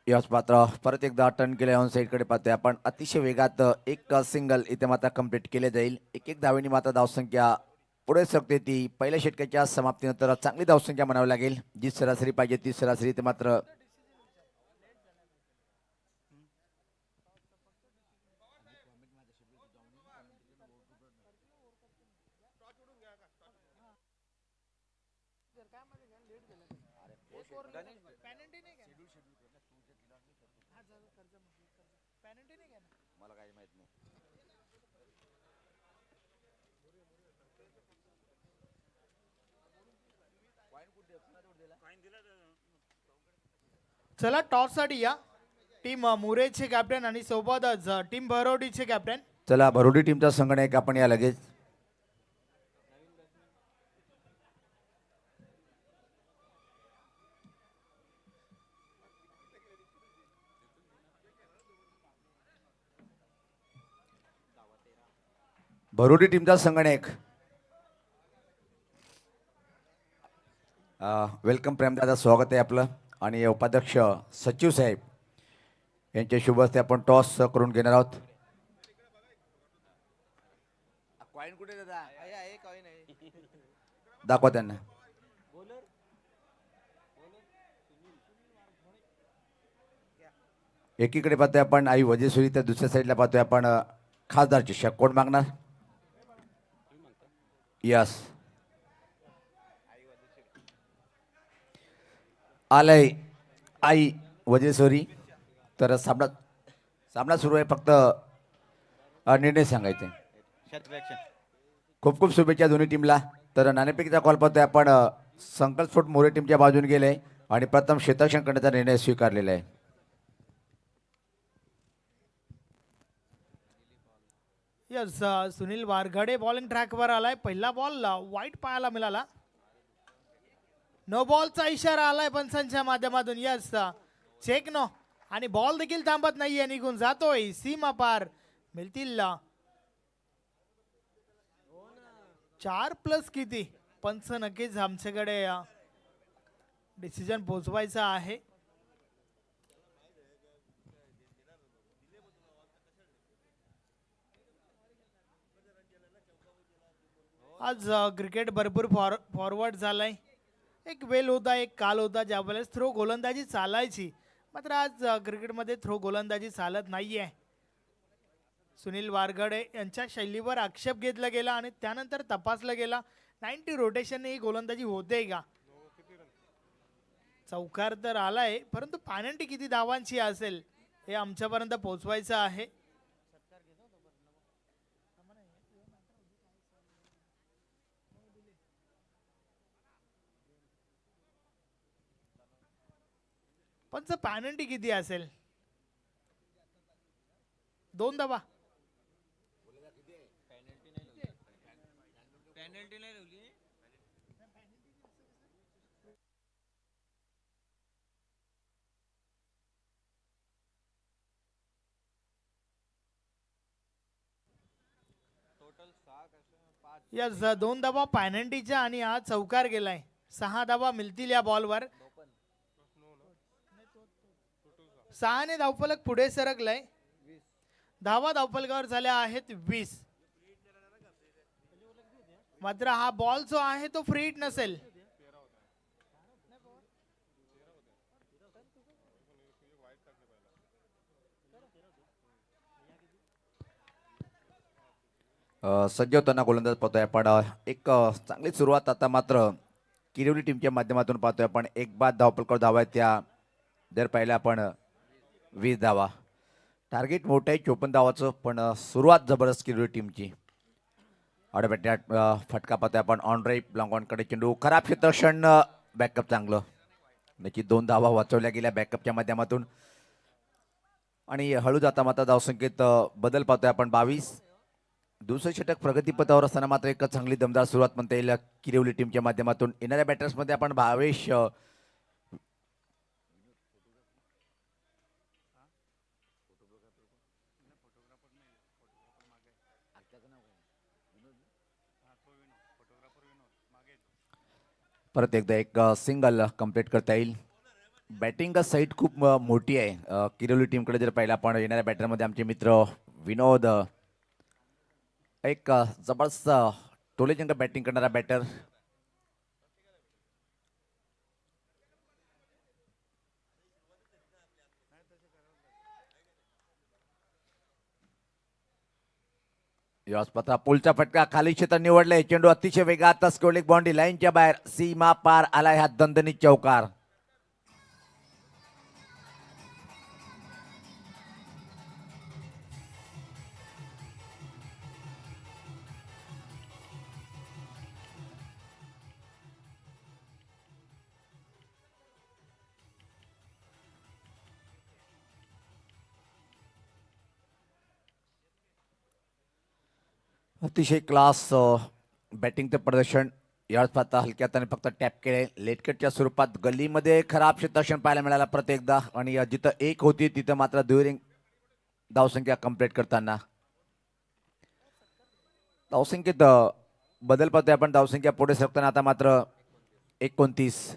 याच पात्र परत एकदा टर्न केले. ऑन साईडकडे पाहतोय आपण. अतिशय वेगात एक सिंगल इथे मात्र कंप्लीट केले जाईल. एक धावेनी मात्र धावसंख्या पुढे सरकते. ती पहिल्या षटकाच्या समाप्तीनंतर चांगली धावसंख्या म्हणावी लागेल. जी सरासरी पाहिजे ती सरासरी इथे मात्र चला टॉस साठी या टीम मुरेचे कॅप्टन आणि सोबतच टीम भरोडीचे कॅप्टन. चला भरोडी टीमचा संगणक आपण या लगेच. भरोडी टीमचा संगणक. वेलकम प्रेमदादा, स्वागत आहे आपलं. आणि उपाध्यक्ष सचिव साहेब यांच्या शुभ हस्ते आपण टॉस करून घेणार आहोत. कॉइन कुठे दादा? दाखवा त्यांना. एकीकडे पाहतोय आपण आई वजेश्वरी, तर दुसऱ्या साईडला पाहतोय आपण खासदार चषक. कोण मागणार? यस, आलय आई वजेश्वरी. तर सामना सुरू आहे, फक्त निर्णय सांगायचे. खूप खूप शुभेच्छा दोन्ही टीमला. तर नाणेफेकीचा कॉल पाहतोय आपण संकल्पस्फोट मोरे टीमच्या बाजून गेले आणि प्रथम क्षेत्ररक्षण करण्याचा निर्णय स्वीकारलेला आहे. यस, सुनील वारघडे बॉलिंग ट्रॅकवर आलाय. पहिला बॉल वाईट पाहायला मिळाला. नो बॉलचा इशारा आलाय पंचांच्या माध्यमातून. Yes, check no. आणि बॉल देखील थांबत नाहीये, निघून जातोय सीमा पार. मिळतील 4+ किती. पंच नक्कीच आमच्याकडे डिसिजन पोहोचवायचा आहे. आज क्रिकेट भरपूर फॉरवर्ड झालाय. एक वेल होता, एक काल होता ज्या वेळेस थ्रो गोलंदाजी चालायची. मात्र आज क्रिकेटमध्ये थ्रो गोलंदाजी चालत नाहीये. सुनील वारगडे यांच्या शैलीवर आक्षेप घेतला गेला आणि त्यानंतर तपासला गेला 90 रोटेशन ही गोलंदाजी होते का. चौकार तर आलाय, परंतु पॅनल्टी किती धावांची असेल हे आमच्यापर्यंत पोहोचवायचं आहे. पंच पॅनल्टी किती असेल? 2 धावा. यस, 2 धावा पॅनल्टीच्या आणि आज चौकार गेलाय. 6 धावा मिळतील या बॉलवर. 6ने धावफलक पुढे सरकलाय. धावा धावफलकावर झाल्या आहेत 20. मात्र हा बॉल जो आहे तो फ्री हिट नसेल. सज्ज होताना गोलंदाज पाहतोय आपण. एक चांगली सुरुवात आता मात्र किरवली टीमच्या माध्यमातून पाहतोय आपण. एक बाद धावफलकावर धावा आहेत त्या. दर पाहिला आपण 20 धावा. टार्गेट मोठं आहे 54 धावाचं, पण सुरुवात जबरदस्त किरवली टीमची. आडबॅट फटका पाहतोय आपण. ऑन ड्राईव्ह लॉंग ऑनकडे चेंडू. खराब क्षेत्ररक्षण, बॅकअप चांगलं. नक्की 2 धावा वाचवल्या गेल्या बॅकअपच्या माध्यमातून. आणि हळू जाता मात्र धावसंख्येत बदल पाहतोय आपण. 22. दुसरं षटक प्रगतीपथावर असताना मात्र एक चांगली दमदार सुरुवात म्हणता येईल किरवली टीमच्या माध्यमातून. येणाऱ्या बॅटर्समध्ये आपण भावेश, परत एकदा एक सिंगल कंप्लीट करता येईल. बॅटिंग साईड खूप मोठी आहे किरवली टीमकडे. जर पाहिलं आपण येणाऱ्या बॅटरमध्ये आमचे मित्र विनोद, एक जबरदस्त टोलेजंग बॅटिंग करणारा बॅटर. याच पत्रा पुलचा फटका. खाली क्षेत्र निवडलंय. चेंडू अतिशय वेगात स्कोलिक बाउंड्री लाईनच्या बाहेर. सीमा पार आलाय हा दणदणीत चौकार. अतिशय क्लास बॅटिंगचं प्रदर्शन यावेळेस पाहता हलक्यात आणि फक्त टॅप केले लेटकटच्या स्वरूपात गल्लीमध्ये खराब क्षेत्ररक्षण पाहायला मिळालं प्रत्येकदा आणि जिथं एक होती तिथं मात्र दुहेरी धावसंख्या कंप्लीट करताना धावसंख्येत बदल पाहतोय आपण धावसंख्या पुढे सरकताना आता मात्र 29.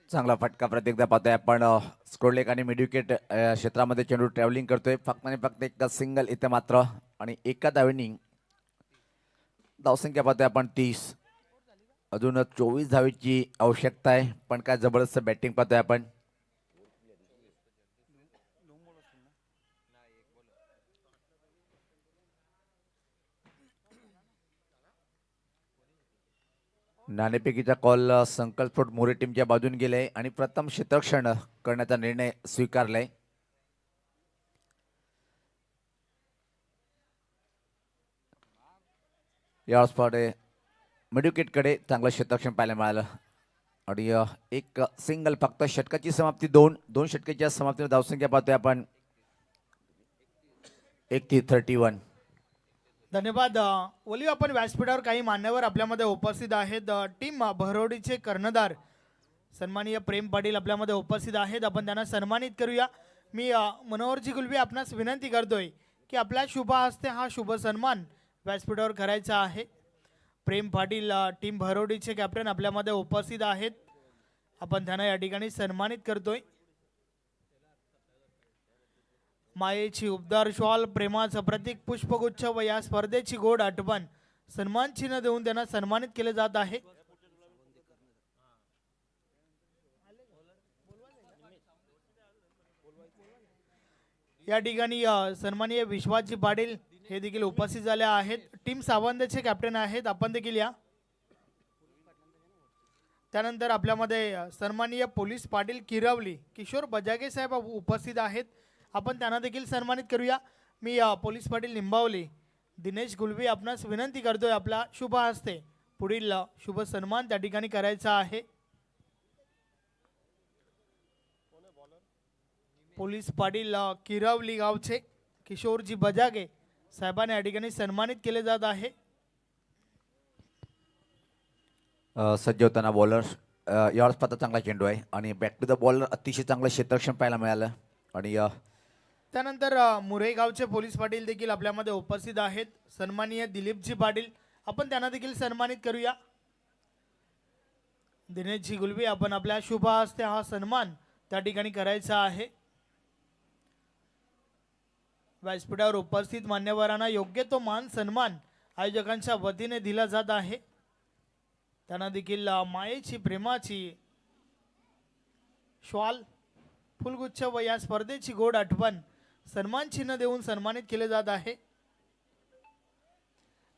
चांगला फटका प्रत्येकदा पाहतोय आपण स्क्रोलेक आणि मिडविकेट क्षेत्रामध्ये चेंडू ट्रॅव्हलिंग करतोय फक्त आणि फक्त एक सिंगल इथे मात्र आणि एका धावेनी धावसंख्या पाहतोय आपण 30. अजून 24 धावेची आवश्यकता आहे पण काय जबरदस्त बॅटिंग पाहतोय आपण नाणेफेकीचा कॉल संकल्पस्फोट मोरे टीमच्या बाजून गेले आणि प्रथम क्षेत्ररक्षण करण्याचा निर्णय स्वीकारलाय. या स्पॉटे मिडविकेटकडे चांगलं क्षेत्ररक्षण पाहायला मिळालं आणि एक सिंगल फक्त षटकाची समाप्ती दोन षटकाच्या समाप्तीवर धावसंख्या पाहतोय आपण 31. धन्यवाद ओली. आपण व्यासपीठावर काही मान्यवर आपल्यामध्ये उपस्थित आहेत. टीम बहरोडीचे कर्णधार सन्माननीय प्रेम पाटील आपल्यामध्ये उपस्थित आहेत. आपण त्यांना सन्मानित करूया. मी मनोहरजी गुलबी आपणास विनंती करतोय की आपल्या शुभ हस्ते हा शुभ सन्मान व्यासपीठावर करायचा आहे. प्रेम पाटील टीम बहरोडीचे कॅप्टन आपल्यामध्ये उपस्थित आहेत. आपण त्यांना या ठिकाणी सन्मानित करतोय. मायेची उबदार शॉल प्रेमाचं प्रतीक पुष्पगुच्छ व या स्पर्धेची गोड आठवण सन्मान चिन्ह देऊन त्यांना सन्मानित केले जात आहे. या ठिकाणी सन्माननीय विश्वासजी पाटील हे देखील उपस्थित झाले आहेत. टीम सावंतचे कॅप्टन आहेत. आपण देखील या. त्यानंतर आपल्यामध्ये सन्माननीय पोलीस पाटील किरवली किशोर बजागे साहेब उपस्थित आहेत. आपण त्यांना देखील सन्मानित करूया. मी पोलीस पाटील निंबावली दिनेश गुलवी आपणास विनंती करतोय आपला शुभ हस्ते पुढील शुभ सन्मान त्या ठिकाणी करायचा आहे. पोलीस पाटील किरवली गावचे किशोरजी बजागे साहेबांनी या ठिकाणी सन्मानित केले जात आहे. सज्ज होताना बॉलर यावेळेस पाहता चांगला चेंडू आहे आणि बॅक टू द बॉलर अतिशय चांगलं क्षेत्ररक्षण पाहायला मिळालं आणि त्यानंतर मुरे गावचे पोलीस पाटील देखील आपल्यामध्ये उपस्थित आहेत. सन्माननीय दिलीपजी पाटील आपण त्यांना देखील सन्मानित करूया. दिनेशजी गुलवी आपण आपल्या शुभ हस्ते हा सन्मान त्या ठिकाणी करायचा आहे. व्यासपीठावर उपस्थित मान्यवरांना योग्य तो मान सन्मान आयोजकांच्या वतीने दिला जात आहे. त्यांना देखील मायेची प्रेमाची श्वाल फुलगुच्छ व या स्पर्धेची गोड आठवण सन्मान चिन्ह देऊन सन्मानित केले जात आहे.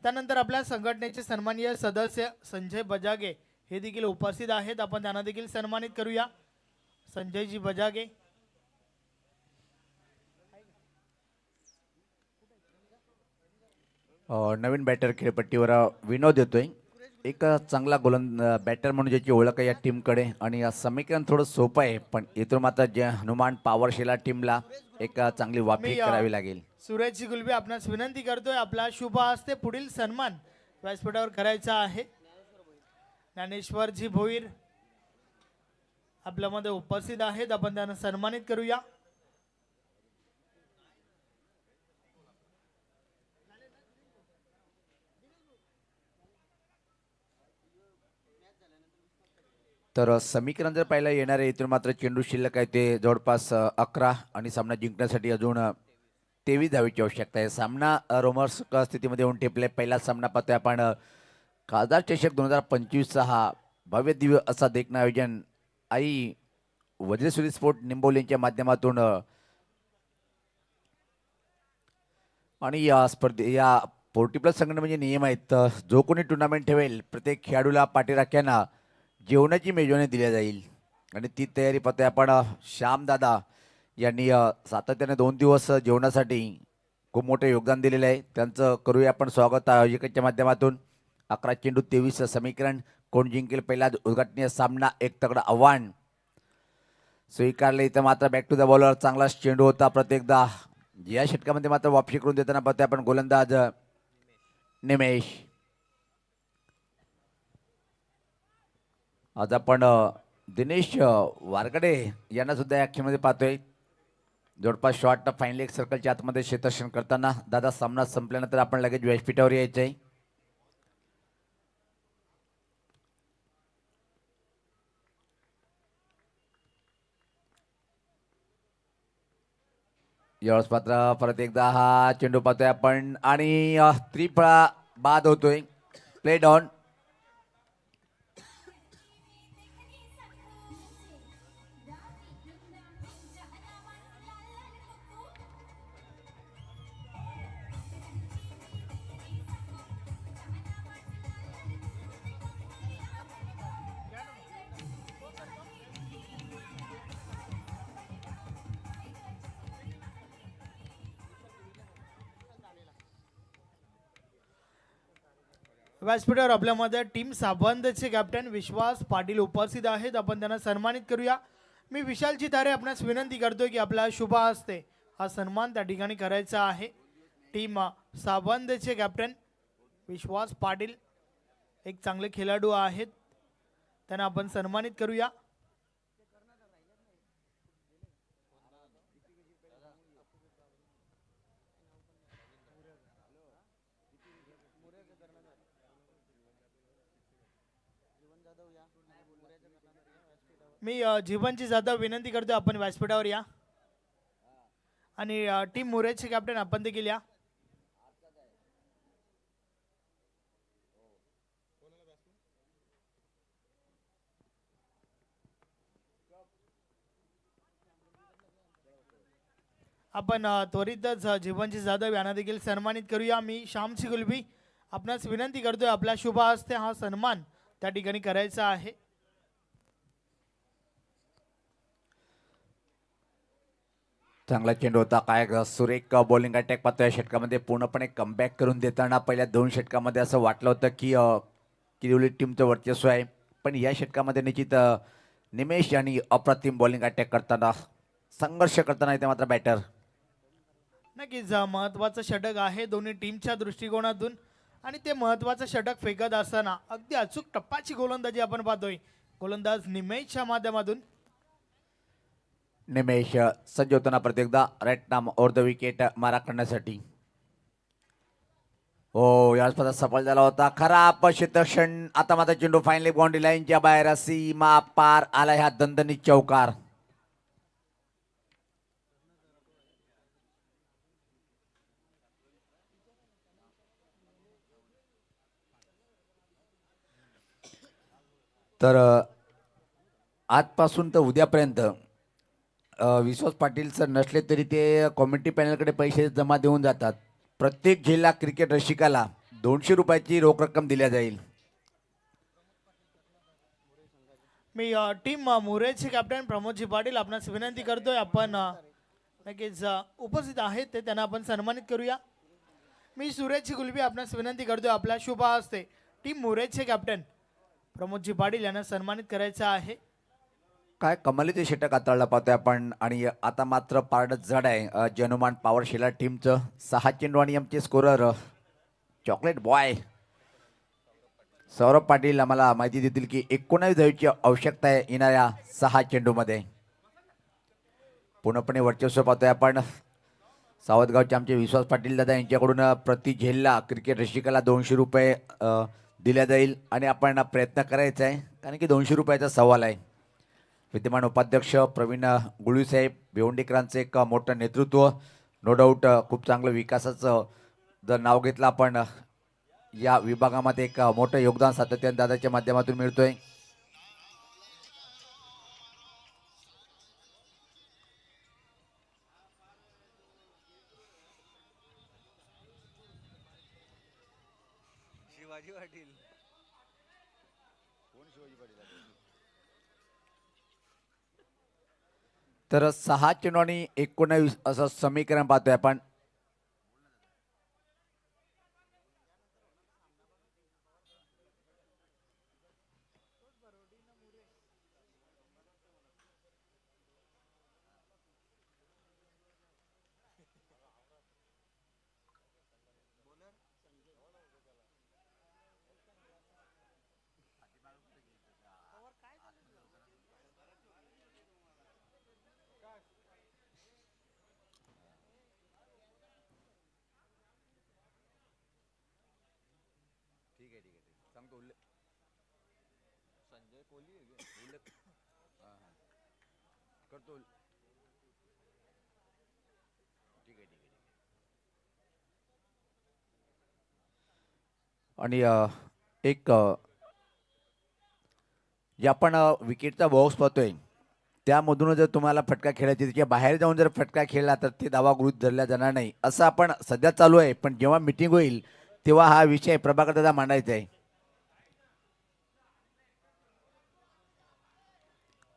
त्यानंतर आपल्या संघटनेचे सन्माननीय सदस्य संजय बजागे हे देखील उपस्थित आहेत. आपण त्यांना देखील सन्मानित करूया. संजयजी बजागे नवीन बॅटर खेळपट्टीवर विनोद येतोय. एक चांगला बॅटर म्हणून ज्याची ओळख आहे या टीमकडे आणि समीकरण थोडं सोपं आहे पण इथून मात्र जे हनुमान पॉवरशिला टीमला एक चांगली वापी करावी लागेल. सुरेशजी गुलबी आपणास विनंती करतोय आपला शुभ हस्ते पुढील सन्मान व्यासपीठावर करायचा आहे. ज्ञानेश्वरजी भोईर आपल्यामध्ये उपस्थित आहेत. आपण त्यांना सन्मानित करूया. तर समीकरण जर पाहायला येणार आहे इथून मात्र चेंडू शिल्लक आहे ते जवळपास 11 आणि सामना जिंकण्यासाठी अजून 23 धावेची आवश्यकता आहे. सामना रोमर्स स्थितीमध्ये येऊन टेपले. पहिला सामना पाहतोय आपण खासदार चषक 2025चा हा भव्य दिव्य असा देखणं आयोजन आई वज्रेश्वरी स्पोर्ट निंबोली यांच्या माध्यमातून आणि या या पोर्टी प्लस संघटना म्हणजे नियम आहेत. जो कोणी टुर्नामेंट ठेवेल प्रत्येक खेळाडूला पाठीराख्यांना जेवणाची मेजवानी दिली जाईल आणि ती तयारी पाहतोय आपण. श्यामदादा यांनी सातत्याने 2 दिवस जेवणासाठी खूप मोठं योगदान दिलेलं आहे. त्यांचं करूया आपण स्वागत आयोजकांच्या माध्यमातून. 11 चेंडू 23 समीकरण. कोण जिंकेल पहिला उद्घाटनीय सामना, एक तगडं आव्हान स्वीकारले. इथं मात्र बॅक टू द बॉलर, चांगला चेंडू होता प्रत्येकदा. या षटकामध्ये मात्र वापसी करून देताना पाहतोय आपण गोलंदाज निमेश. आज आपण दिनेश वारगडे यांना सुद्धा या खेळामध्ये पाहतोय. जवळपास शॉर्ट फाईन लेग सर्कलच्या आतमध्ये क्षेत्ररक्षण करताना. दादा सामना संपल्यानंतर आपण लगेच व्यासपीठावर यायचं आहे. यावेळेस मात्र परत एकदा हा चेंडू पाहतोय आपण आणि त्रिफळा बाद होतोय. Play down. व्यासपीठावर आपल्यामध्ये टीम साबंदचे कॅप्टन विश्वास पाटील उपस्थित आहेत. आपण त्यांना सन्मानित करूया. मी विशाल चितारे आपणास विनंती करतोय की आपल्या शुभ हस्ते हा सन्मान त्या ठिकाणी करायचा आहे. टीम साबंदचे कॅप्टन विश्वास पाटील एक चांगले खेळाडू आहेत, त्यांना आपण सन्मानित करूया. मी जीवनची जाधव विनंती करतो आपण व्यासपीठावर या. आणि टीम मुरेचे कॅप्टन आपण देखील या. आपण त्वरितच जीवनची जाधव यांना देखील सन्मानित करूया. मी श्यामची गुलबी आपणास विनंती करतोय आपल्या शुभ हस्ते हा सन्मान त्या ठिकाणी करायचा आहे. चांगला चेंडू होता. काय सुरेख बॉलिंग अटॅक पाहतोय. षटकामध्ये पूर्णपणे कमबॅक करून देताना पहिल्या 2 षटकामध्ये असं वाटलं होतं की किरिवली टीमचं वर्चस्व आहे, पण या षटकामध्ये निश्चित निमेश आणि अप्रतिम बॉलिंग अटॅक करताना, संघर्ष करताना इथे मात्र बॅटर. नक्कीच महत्वाचं षटक आहे दोन्ही टीमच्या दृष्टिकोनातून. आणि ते महत्वाचं षटक फेकत असताना अगदी अचूक टप्पाची गोलंदाजी आपण पाहतोय गोलंदाज निमेशच्या माध्यमातून. निमेश सज्ज होताना प्रत्येकदा राईट नाम ओव्हर द विकेट मारा करण्यासाठी. हो, यावेळेस सफल झाला होता. खराब क्षेत्रक्षण. आता मात्र चेंडू फायनली बाउंड्री लाईनच्या बाहेर, सीमा पार आला ह्या दणदणीत चौकार. तर आजपासून तर उद्यापर्यंत विश्वास पाटील सर नसले तरी ते कॉमिटी पॅनलकडे पैसे जमा देऊन जातात. प्रत्येक जिल्हा क्रिकेट रसिकाला 200 रुपयाची रोख रक्कम दिल्या जाईल. मी टीम मुरेचे कॅप्टन प्रमोदजी पाटील आपणास विनंती करतोय आपण नक्कीच उपस्थित आहेत ते त्यांना आपण सन्मानित करूया. मी सुरेशची गुलबी आपणास विनंती करतोय आपल्या शुभ हस्ते टीम मुरेचे कॅप्टन प्रमोदजी पाटील यांना सन्मानित करायचं आहे. काय कमालीचे षटक हाताळला पाहतोय आपण. आणि आता मात्र पारड जड आहे जनुमान पॉवर शेला टीमचं. 6 चेंडू आणि आमचे scorer chocolate boy Saurabh Patil आम्हाला माहिती देतील की 19 धावेची आवश्यकता आहे येणाऱ्या 6 चेंडूमध्ये. पूर्णपणे वर्चस्व पाहतोय आपण. सावतगावचे आमचे विश्वास पाटील दादा यांच्याकडून प्रति झेलला क्रिकेट रसिकाला 200 रुपये दिल्या जाईल. आणि आपण प्रयत्न करायचा आहे कारण की 200 रुपयाचा सवाल आहे. विद्यमान उपाध्यक्ष प्रवीण गुळीसाहेब भिवंडीकरांचं एक मोठं नेतृत्व, नो डाऊट खूप चांगलं विकासाचं जर नाव घेतलं आपण या विभागामध्ये एक मोठं योगदान सातत्याने दादाच्या माध्यमातून मिळतोय. शिवाजी पाटील तर 6 चेंडू आणि 19 असं समीकरण पाहतोय आपण. आणि एक जे आपण विकेटचा बॉक्स पाहतोय त्यामधून जर तुम्हाला फटका खेळायची किंवा बाहेर जाऊन जर फटका खेळला तर ते दावा गृहीत धरला जाणार नाही असं आपण सध्या चालू आहे. पण जेव्हा मीटिंग होईल तेव्हा हा विषय प्रभाकर दादा मांडायचा आहे.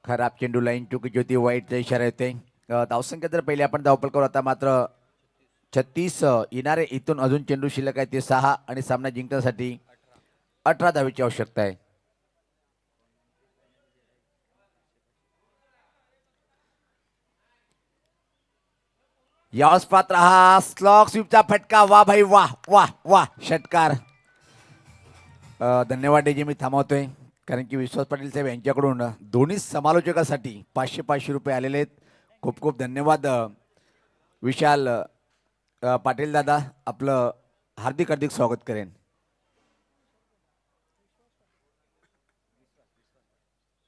खराब चेंडू लाईन चुकीची होती, वाईटचा इशारा येते. धावसंख्या जर पहिले आपण धावपल करू आता मात्र 36 येणारे इथून अजून चेंडू शिल्लक आहे ते 6 आणि सामना जिंकण्यासाठी 18 धावेची आवश्यकता आहे. यावेळेस पात्र हा स्लॉग स्वीपचा फटका. वा भाई वाह वाह वाह षटकार. धन्यवाद डेजी, मी थांबवतोय कारण की विश्वास पाटील साहेब यांच्याकडून दोन्ही समालोचकासाठी 500 रुपये आलेले आहेत. खूप खूप धन्यवाद विशाल पाटील दादा, आपलं हार्दिक हार्दिक स्वागत करेन.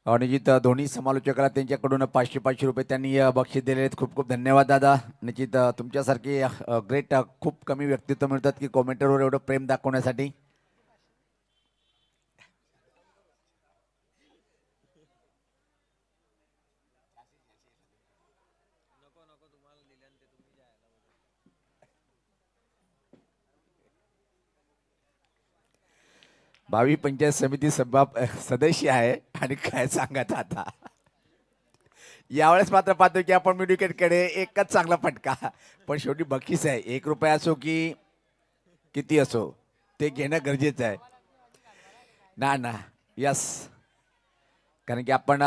आणि जिथं दोन्ही समालोचकाला त्यांच्याकडून 500 रुपये त्यांनी बक्षीस दिलेले आहेत. खूप खूप धन्यवाद दादा. निश्चित तुमच्यासारखे ग्रेट खूप कमी व्यक्तित्व मिळतात की कॉमेंटरवर एवढं प्रेम दाखवण्यासाठी. भावी पंचायत समिती सदस्य आहे आणि काय सांगत आता. यावेळेस मात्र पाहतो की आपण मिड विकेटकडे एकच चांगला फटका, पण शेवटी बक्षीस आहे. 1 रुपया असो की किती असो ते घेणं गरजेचं आहे ना. यस, कारण की आपण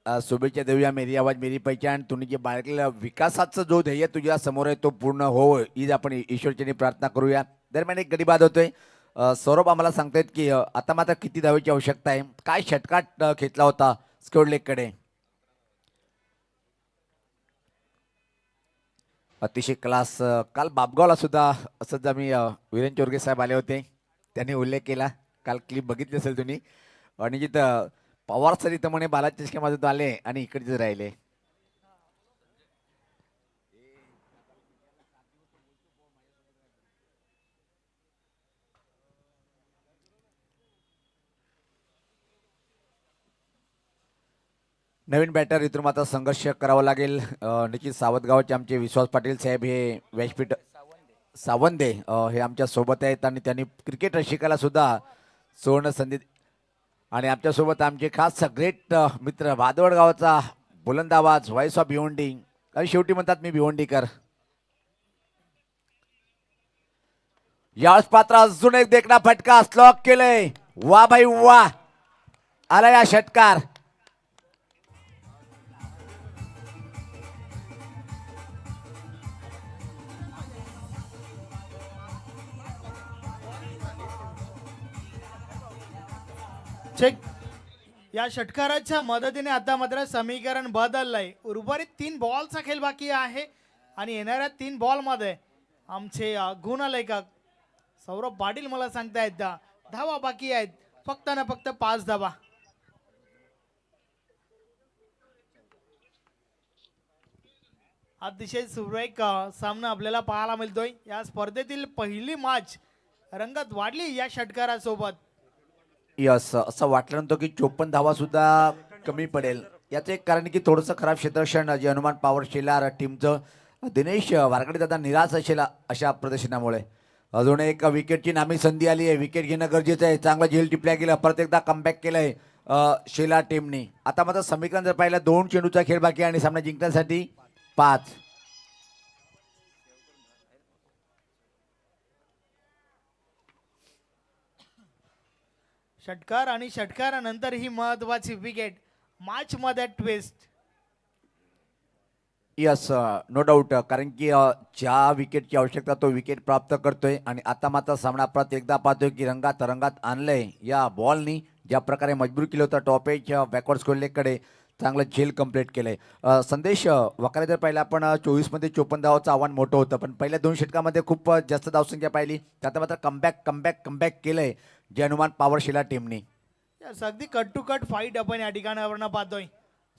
शुभेच्छा देऊया. मेरी आवाज मेरी पहचान. तुम्ही जे बाळगलेला विकासाचं जो ध्येय तुझ्या समोर आहे तो पूर्ण हो हीच आपण ईश्वरचरणी प्रार्थना करूया. दरम्यान एक गडी बाद होतोय. सौरभ आम्हाला सांगतायत की आता मात्र किती धावेची आवश्यकता आहे. काय षटकार खेचला होता स्क्वेअर लेगकडे. अतिशय क्लास. काल बापगावला सुद्धा असंच आम्ही वीरेन चोरगे साहेब आले होते, त्यांनी उल्लेख केला. काल क्लिप बघितली असेल तुम्ही. आणि जिथं पवार सर इथं म्हणे बालाजी चषक्यामध्ये आले आणि इकडचे राहिले. नवीन बॅटर इथून मात्र संघर्ष करावा लागेल. निश्चित सावतगावचे आमचे विश्वास पाटील साहेब हे व्यासपीठ सावंदे हे आमच्या सोबत आहेत आणि त्यांनी क्रिकेट रसिकाला सुद्धा सुवर्ण संधी. आणि आमच्यासोबत आमचे खास ग्रेट मित्र भादवड गावाचा बुलंद आवाज व्हॉइस ऑफ भिवंडी. आणि शेवटी म्हणतात मी भिवंडीकर. यावेळेस पात्र अजून एक देखना फटका स्लॉक केलंय. वा भाई वा, आला या षटकार. चेक. या षटकाराच्या मदतीने आता मात्र समीकरण बदललंय. उर्वरित 3 बॉलचा खेळ बाकी आहे आणि येणाऱ्या 3 बॉलमध्ये आमचे गुणलेखक सौरभ पाटील मला सांगतायत धावा बाकी आहेत फक्त ना फक्त 5 धावा. अतिशय सुरेख सामना आपल्याला पाहायला मिळतोय. या स्पर्धेतील पहिली मॅच रंगत वाढली या षटकारासोबत. यस, असं वाटलं नव्हतं की 54 धावा सुद्धा कमी पडेल. याचं एक कारण की थोडंसं खराब क्षेत्ररक्षण जे हनुमान पॉवर शेलार टीमचं दिनेश वारकडे दादा निराश असेल अशा प्रदर्शनामुळे. अजून एक विकेटची नामी संधी आली आहे. विकेट घेणं गरजेचं आहे. चांगला झेल टिपल्या गेला, परत एकदा कमबॅक केलंय शेलार टीमने. आता मात्र समीकरण जर पाहिलं 2 चेंडूचा खेळ बाकी आणि सामना जिंकण्यासाठी 5. षटकार आणि षटकारानंतर ही महत्वाची विकेट. मॅच मध्ये ट्विस्ट. Yes, no doubt. कारण की ज्या विकेटची आवश्यकता तो विकेट प्राप्त करतोय. आणि आता मात्र सामना परत एकदा पाहतोय की रंगात आणलंय या बॉलनी. ज्या प्रकारे मजबूर केलं होतं टॉप एज बॅकवर्ड स्क्वेअर लेगकडे चांगलं झेल कंप्लीट केलंय. संदेश वकारे जर पाहिलं आपण 24 मध्ये 54 धावाचं आव्हान मोठं होतं, पण पहिल्या 2 षटकामध्ये खूप जास्त धावसंख्या पाहिली. त्यात मात्र कमबॅक केलंय जे हनुमान पॉवर शिला टीमने. Yes, अगदी कट टू कट फाईट आपण या ठिकाणावरनं पाहतोय.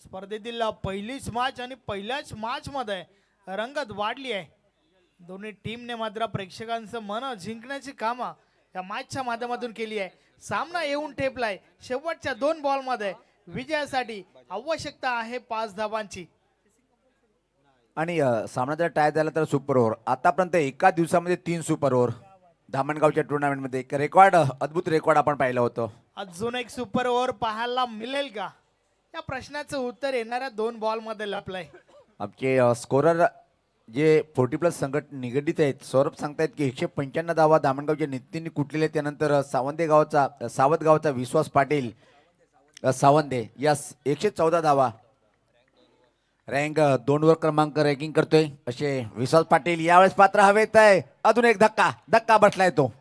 स्पर्धेतील पहिलीच मॅच आणि पहिल्याच मॅच मध्ये रंगत वाढली आहे. दोन्ही टीमने मात्र प्रेक्षकांचं मन जिंकण्याची कामं या मॅचच्या माध्यमातून केली आहे. सामना येऊन ठेपलाय. शेवटच्या 2 बॉलमध्ये विजयासाठी आवश्यकता आहे 5 धावांची. आणि सामना जर टाय झाला तर सुपर ओव्हर. आतापर्यंत एका दिवसामध्ये 3 सुपर ओव्हर धामणगावच्या टुर्नामेंटमध्ये एक रेकॉर्ड, अद्भुत रेकॉर्ड आपण पाहिलं होतं. अजून एक सुपर ओव्हर पाहायला मिळेल का या प्रश्नाचं उत्तर येणाऱ्या 2 बॉलमध्ये लपलंय. आमचे स्कोरर जे 40+ संघट निगडीत आहेत सौरभ सांगतायत की 195 धावा धामणगावच्या नितीन कुटलेले, त्यानंतर सावत गावचा विश्वास पाटील सावंदे यस 114 धावा रँक 2 वर क्रमांक रँकिंग करतोय असे विश्वास पाटील. यावेळेस पात्र हवेत आहे. अजून एक धक्का बसलाय तो.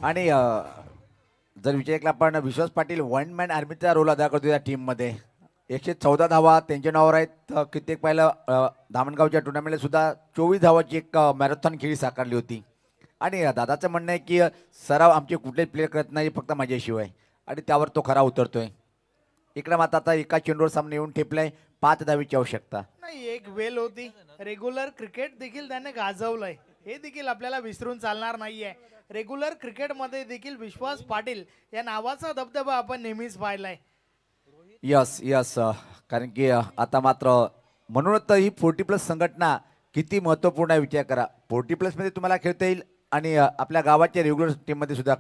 आणि जर विचार केला आपण विश्वास पाटील 1 मॅन आर्मीचा रोल अदा करतो या टीममध्ये. 114 धावा त्यांच्या नावावर आहेत. कित्येक पाहिलं धामणगावच्या टुर्नामेंटला सुद्धा 24 धावाची एक मॅरेथॉन खेळी साकारली होती. आणि दादाचं म्हणणं आहे की सराव आमचे कुठलेच प्लेयर करत नाही फक्त माझ्याशिवाय, आणि त्यावर तो खरा उतरतोय. इकडे मात्र आता एका चेंडूवर सामने येऊन ठेपलाय. 5 धावीची आवश्यकता. नाही, एक वेल होती. रेग्युलर क्रिकेट देखील त्याने गाजवलंय, हे देखील आपल्याला विसरून चालणार नाहीये. रेग्युलर क्रिकेटमध्ये देखील विश्वास पाटील या नावाचा दबदबा आपण नेहमीच पाहिलाय. यस कारण की आता मात्र म्हणूनच तर ही 40+ संघटना किती महत्त्वपूर्ण आहे विचार करा. 40+ मध्ये तुम्हाला खेळता येईल आणि आपल्या गावाच्या रेग्युलर टीममध्ये सुद्धा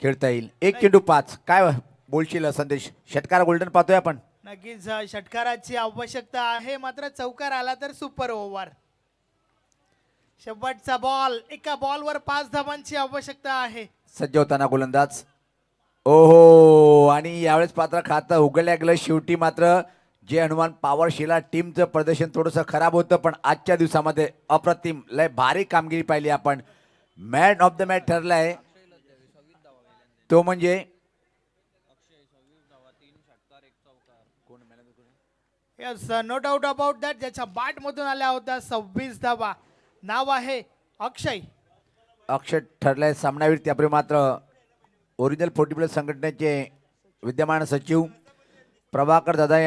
खेळता येईल. 1 चेंडू 5. काय बोलशील संदेश? षटकार गोल्डन पाहतोय आपण. नक्कीच षटकाराची आवश्यकता आहे, मात्र चौकार आला तर सुपर ओव्हर. शेवटचा बॉल, एका बॉलवर 5 धावांची आवश्यकता आहे. सज्ज होताना गोलंदाज. ओहो, आणि यावेळेस पात्र खातं उघडल्या गेलं. शेवटी मात्र जे हनुमान पॉवर शिला टीमचं प्रदर्शन थोडंसं खराब होतं, पण आजच्या दिवसामध्ये अप्रतिम लय भारी कामगिरी पाहिली आपण. मॅन ऑफ द मॅच ठरलाय तो म्हणजे yes, no doubt about that. ज्याच्या बॅट मधून आल्या होत्या 26 धावा. नाव आहे अक्षय ठरलाय सामनावीर. त्यापूर्वी मात्र ओरिजिनल 40+ संघटनेचे विद्यमान सचिव प्रभाकर दादा